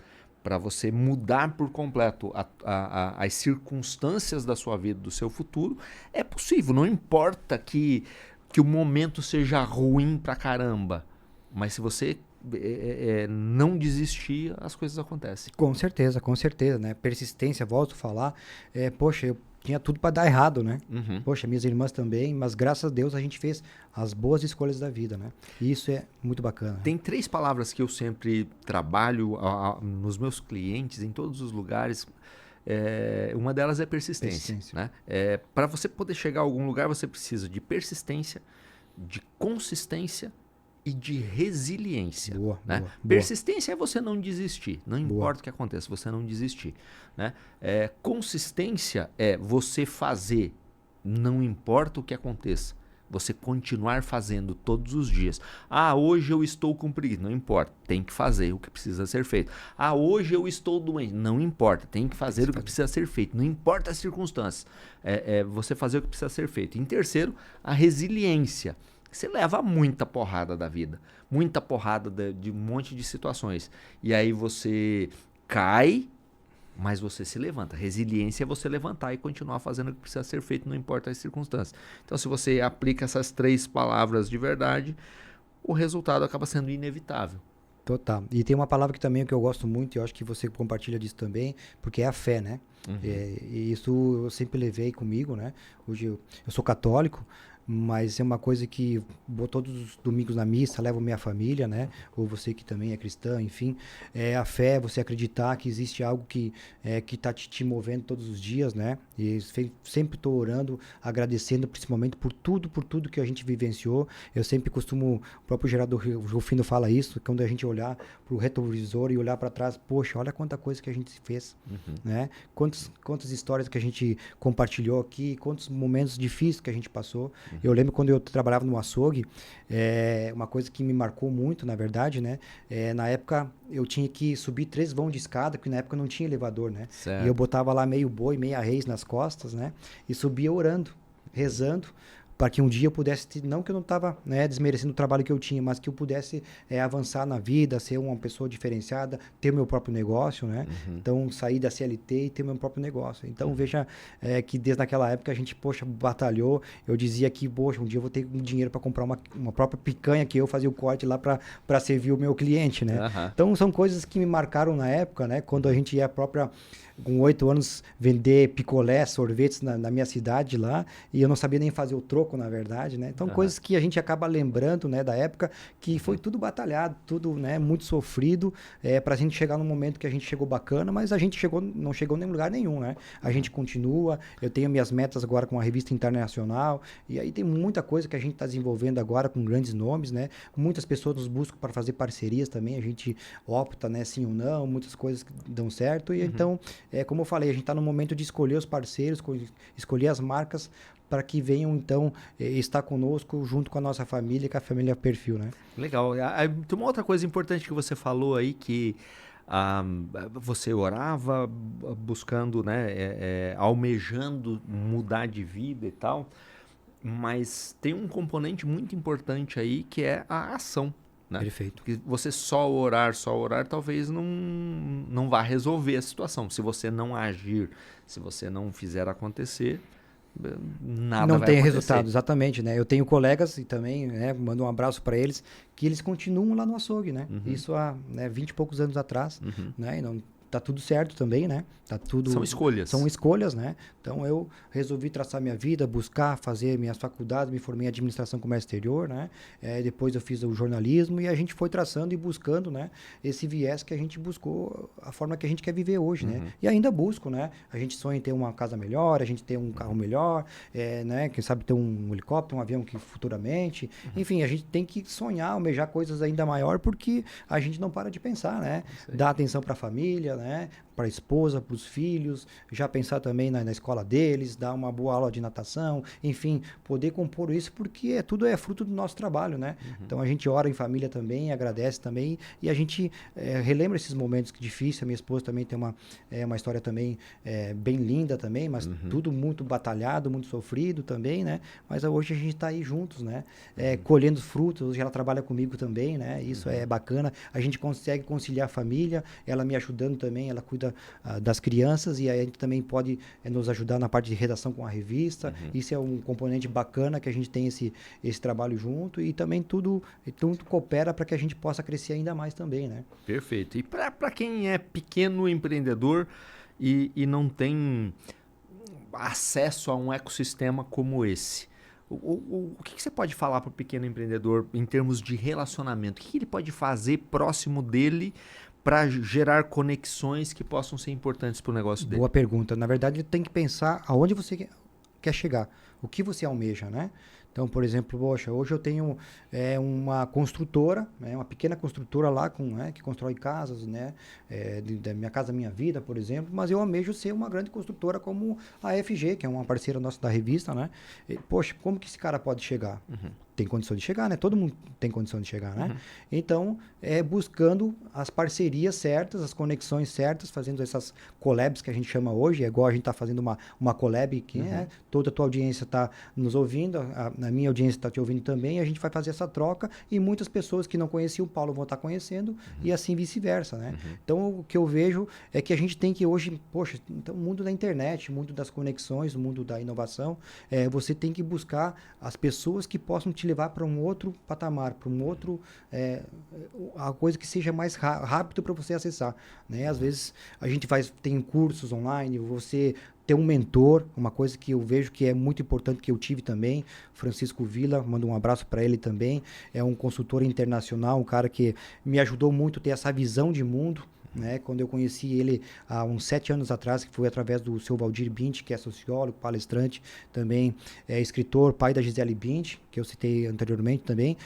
A: você mudar por completo as circunstâncias da sua vida, do seu futuro, é possível. Não importa que o momento seja ruim pra caramba, mas se você não desistir, as coisas acontecem.
B: Com certeza, né? Persistência, volto a falar. Poxa, eu tinha tudo para dar errado, né? Poxa, minhas irmãs também, mas graças a Deus a gente fez as boas escolhas da vida, né? E isso é muito bacana.
A: Tem 3 palavras que eu sempre trabalho nos meus clientes, em todos os lugares. Uma delas é persistência. Né? Para você poder chegar a algum lugar, você precisa de persistência, de consistência e de resiliência.
B: Boa,
A: né?
B: boa.
A: Persistência é você não desistir, não importa o que aconteça, você não desistir. Né? Consistência é você fazer, não importa o que aconteça. Você continuar fazendo todos os dias. Hoje eu estou com preguiça. Não importa, tem que fazer o que precisa ser feito. Hoje eu estou doente. Não importa, tem que fazer o que precisa ser feito. Não importa as circunstâncias. Você fazer o que precisa ser feito. Em terceiro, a resiliência. Você leva muita porrada da vida. Muita porrada de um monte de situações. E aí você cai, mas você se levanta. Resiliência é você levantar e continuar fazendo o que precisa ser feito, não importa as circunstâncias. Então, se você aplica essas 3 palavras de verdade, o resultado acaba sendo inevitável.
B: Total. E tem uma palavra que também que eu gosto muito, e eu acho que você compartilha disso também, porque é a fé, né? E isso eu sempre levei comigo, né? Hoje eu sou católico, mas é uma coisa que vou todos os domingos na missa, levo minha família, né? Ou você que também é cristã, enfim. A fé, você acreditar que existe algo que tá te movendo todos os dias, né? E sempre estou orando, agradecendo principalmente por tudo que a gente vivenciou. Eu sempre costumo, o próprio Gerardo Rufino fala isso, quando a gente olhar para o retrovisor e olhar para trás, poxa, olha quanta coisa que a gente fez, né? Quantas histórias que a gente compartilhou aqui, quantos momentos difíceis que a gente passou. Eu lembro quando eu trabalhava no açougue, uma coisa que me marcou muito, na verdade, né? Na época, eu tinha que subir 3 vãos de escada, porque na época não tinha elevador, né?
A: Certo.
B: E eu botava lá meio boi, meia reis nas costas, né? E subia orando, rezando, para que um dia eu pudesse, não que eu não estava, né, desmerecendo o trabalho que eu tinha, mas que eu pudesse avançar na vida, ser uma pessoa diferenciada, ter meu próprio negócio, né? Então, sair da CLT e ter meu próprio negócio. Então, veja que desde aquela época a gente, poxa, batalhou. Eu dizia que, poxa, um dia eu vou ter dinheiro para comprar uma própria picanha que eu fazia o corte lá para servir o meu cliente, né? Então, são coisas que me marcaram na época, né? Quando a gente ia própria com 8 anos, vender picolé, sorvetes na minha cidade lá, e eu não sabia nem fazer o troco, na verdade, né? Então, coisas que a gente acaba lembrando, né, da época, que foi tudo batalhado, tudo, né, muito sofrido, pra gente chegar num momento que a gente chegou bacana, mas a gente não chegou em lugar nenhum, né? A gente continua, eu tenho minhas metas agora com a revista internacional, e aí tem muita coisa que a gente está desenvolvendo agora com grandes nomes, né? Muitas pessoas nos buscam para fazer parcerias também, a gente opta, né, sim ou não, muitas coisas que dão certo, e então, como eu falei, a gente está no momento de escolher os parceiros, escolher as marcas para que venham, então, estar conosco junto com a nossa família, com a família Perfil, né?
A: Legal. Tem uma outra coisa importante que você falou aí, que você orava buscando, né, almejando mudar de vida e tal, mas tem um componente muito importante aí que é a ação. Né?
B: Perfeito.
A: Porque você só orar, talvez não vá resolver a situação. Se você não agir, se você não fizer acontecer, nada
B: não
A: vai
B: tem
A: acontecer.
B: resultado, exatamente, né? Eu tenho colegas e também, né, mando um abraço para eles, que eles continuam lá no açougue, né? Isso há 20 e poucos anos atrás, né? E não tá tudo certo também, né? Tá tudo.
A: São escolhas.
B: São escolhas, né? Então eu resolvi traçar minha vida, buscar fazer minhas faculdades, me formei em administração comércio exterior, né? Depois eu fiz o jornalismo e a gente foi traçando e buscando, né? Esse viés que a gente buscou, a forma que a gente quer viver hoje, né? E ainda busco, né? A gente sonha em ter uma casa melhor, a gente ter um carro melhor, né? Quem sabe ter um helicóptero, um avião que futuramente. Enfim, a gente tem que sonhar, almejar coisas ainda maior, porque a gente não para de pensar, né? Dar atenção para a família, né? Para a esposa, para os filhos, já pensar também na escola deles, dar uma boa aula de natação, enfim, poder compor isso, porque tudo é fruto do nosso trabalho, né? Então a gente ora em família também, agradece também, e a gente relembra esses momentos que difíceis. A minha esposa também tem uma história também bem linda também, mas tudo muito batalhado, muito sofrido também, né? Mas hoje a gente está aí juntos, né? Colhendo frutos, hoje ela trabalha comigo também, né? Isso é bacana, a gente consegue conciliar a família, ela me ajudando também, ela cuida das crianças, e aí a gente também pode nos ajudar na parte de redação com a revista. Isso é um componente bacana que a gente tem esse trabalho junto, e também tudo coopera para que a gente possa crescer ainda mais também, né?
A: Perfeito. E para quem é pequeno empreendedor e não tem acesso a um ecossistema como esse, o que você pode falar para o pequeno empreendedor em termos de relacionamento? O que ele pode fazer próximo dele para gerar conexões que possam ser importantes para o negócio dele?
B: Boa pergunta. Na verdade, ele tem que pensar aonde você quer chegar, o que você almeja, né? Então, por exemplo, poxa, hoje eu tenho uma construtora, uma pequena construtora lá que constrói casas, né? Da Minha Casa Minha Vida, por exemplo, mas eu almejo ser uma grande construtora como a FG, que é uma parceira nossa da revista, né? Poxa, como que esse cara pode chegar? Tem condição de chegar, né? Todo mundo tem condição de chegar, né? Então, buscando as parcerias certas, as conexões certas, fazendo essas collabs que a gente chama hoje. É igual a gente está fazendo uma collab que toda a tua audiência está nos ouvindo, a minha audiência está te ouvindo também, e a gente vai fazer essa troca, e muitas pessoas que não conheciam o Paulo vão estar conhecendo, e assim vice-versa, né? Então, o que eu vejo é que a gente tem que hoje, poxa, então, o mundo da internet, o mundo das conexões, o mundo da inovação, você tem que buscar as pessoas que possam te levar para um outro patamar, para um outro, a coisa que seja mais rápido para você acessar, né? Às vezes a gente tem cursos online, você ter um mentor, uma coisa que eu vejo que é muito importante, que eu tive também, Francisco Villa, mando um abraço para ele também, é um consultor internacional, um cara que me ajudou muito a ter essa visão de mundo, né? Quando eu conheci ele há uns 7 anos atrás, que foi através do seu Valdir Bint, que é sociólogo, palestrante, também é escritor, pai da Gisele Bint, que eu citei anteriormente também.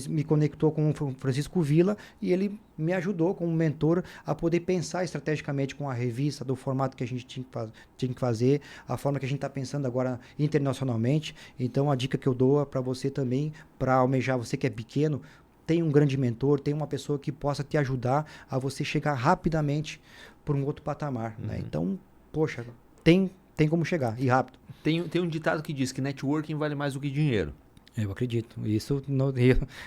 B: Me conectou com o Francisco Villa e ele me ajudou como mentor a poder pensar estrategicamente com a revista, do formato que a gente tinha que fazer, a forma que a gente está pensando agora internacionalmente. Então, a dica que eu dou para você também, para almejar, você que é pequeno, tem um grande mentor, tem uma pessoa que possa te ajudar a você chegar rapidamente para um outro patamar, né? Então, poxa, tem como chegar, e rápido.
A: Tem um ditado que diz que networking vale mais do que dinheiro.
B: Eu acredito. Isso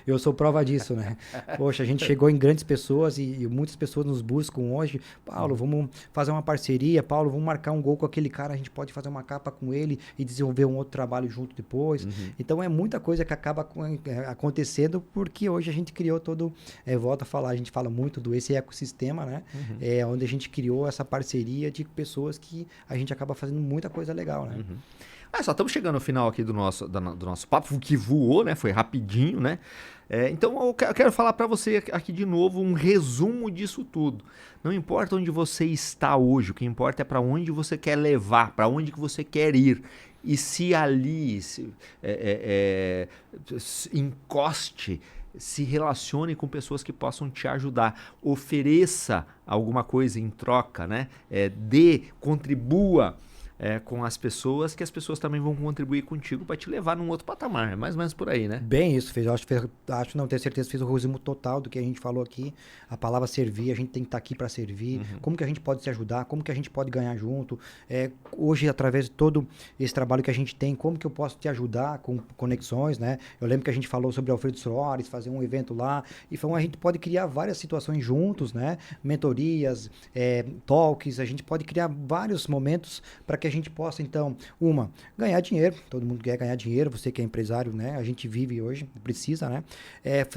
B: eu sou prova disso, né? Poxa, a gente chegou em grandes pessoas e muitas pessoas nos buscam hoje. Paulo, vamos fazer uma parceria. Paulo, vamos marcar um gol com aquele cara. A gente pode fazer uma capa com ele e desenvolver um outro trabalho junto depois. Então, é muita coisa que acaba acontecendo porque hoje a gente criou todo... volta a falar, a gente fala muito esse ecossistema, né? Onde a gente criou essa parceria de pessoas que a gente acaba fazendo muita coisa legal, né?
A: Só estamos chegando ao final aqui do nosso papo, que voou, né? Foi rapidinho, né? Então eu quero falar para você aqui de novo um resumo disso tudo. Não importa onde você está hoje, o que importa é para onde você quer levar, para onde que você quer ir. E se ali encoste, se relacione com pessoas que possam te ajudar. Ofereça alguma coisa em troca, né? Contribua com as pessoas, que as pessoas também vão contribuir contigo para te levar num outro patamar. É mais ou menos por aí, né?
B: Bem isso, não tenho certeza, fez o resumo total do que a gente falou aqui. A palavra servir, a gente tem que estar aqui para servir. Como que a gente pode se ajudar, como que a gente pode ganhar junto. Hoje, através de todo esse trabalho que a gente tem, como que eu posso te ajudar com conexões, né? Eu lembro que a gente falou sobre Alfredo Soares, fazer um evento lá, e a gente pode criar várias situações juntos, né? Mentorias, talks, a gente pode criar vários momentos para que a gente possa, então, ganhar dinheiro. Todo mundo quer ganhar dinheiro, você que é empresário, né? A gente vive hoje, precisa, né?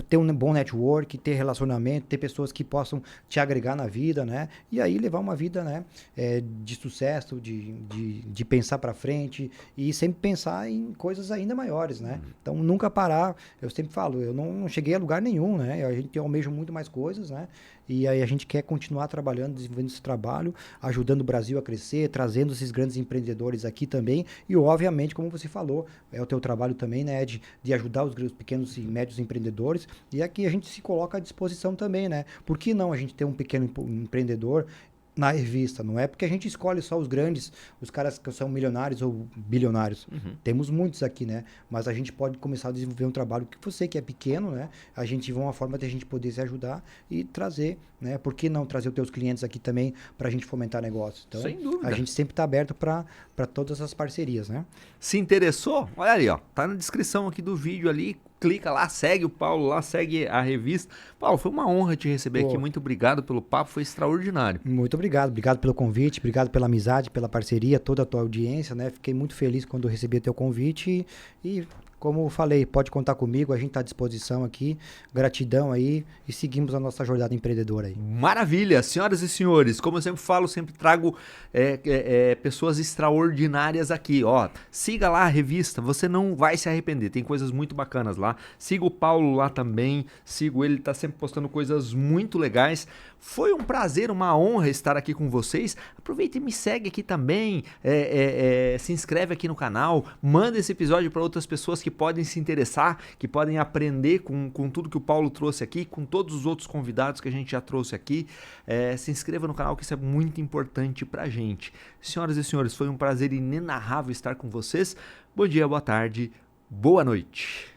B: Ter um bom network, ter relacionamento, ter pessoas que possam te agregar na vida, né? E aí levar uma vida, né? De sucesso, de pensar para frente e sempre pensar em coisas ainda maiores, né? Então, nunca parar. Eu sempre falo, eu não cheguei a lugar nenhum, né? A gente almeja muito mais coisas, né? E aí a gente quer continuar trabalhando, desenvolvendo esse trabalho, ajudando o Brasil a crescer, trazendo esses grandes empreendedores aqui também. E, obviamente, como você falou, é o teu trabalho também, né, de ajudar os pequenos e médios empreendedores. E aqui a gente se coloca à disposição também, né? Por que não a gente ter um pequeno empreendedor na revista? Não é porque a gente escolhe só os grandes, os caras que são milionários ou bilionários. Temos muitos aqui, né? Mas a gente pode começar a desenvolver um trabalho que você que é pequeno, né? A gente vê uma forma de a gente poder se ajudar e trazer, né? Por que não trazer os teus clientes aqui também para a gente fomentar negócios? Então,
A: sem dúvida.
B: A gente sempre está aberto para todas as parcerias, né?
A: Se interessou? Olha ali, ó. Tá na descrição aqui do vídeo ali. Clica lá, segue o Paulo lá, segue a revista. Paulo, foi uma honra te receber aqui. Muito obrigado pelo papo, foi extraordinário.
B: Muito obrigado. Obrigado pelo convite, obrigado pela amizade, pela parceria, toda a tua audiência, né? Fiquei muito feliz quando recebi teu convite e como eu falei, pode contar comigo, a gente está à disposição aqui. Gratidão aí e seguimos a nossa jornada empreendedora aí.
A: Maravilha! Senhoras e senhores, como eu sempre falo, sempre trago pessoas extraordinárias aqui. Ó, siga lá a revista, você não vai se arrepender, tem coisas muito bacanas lá. Siga o Paulo lá também, sigo ele, tá sempre postando coisas muito legais. Foi um prazer, uma honra estar aqui com vocês. Aproveita e me segue aqui também, se inscreve aqui no canal, manda esse episódio para outras pessoas que podem se interessar, que podem aprender com tudo que o Paulo trouxe aqui, com todos os outros convidados que a gente já trouxe aqui. Se inscreva no canal, que isso é muito importante pra gente. Senhoras e senhores, foi um prazer inenarrável estar com vocês. Bom dia, boa tarde, boa noite.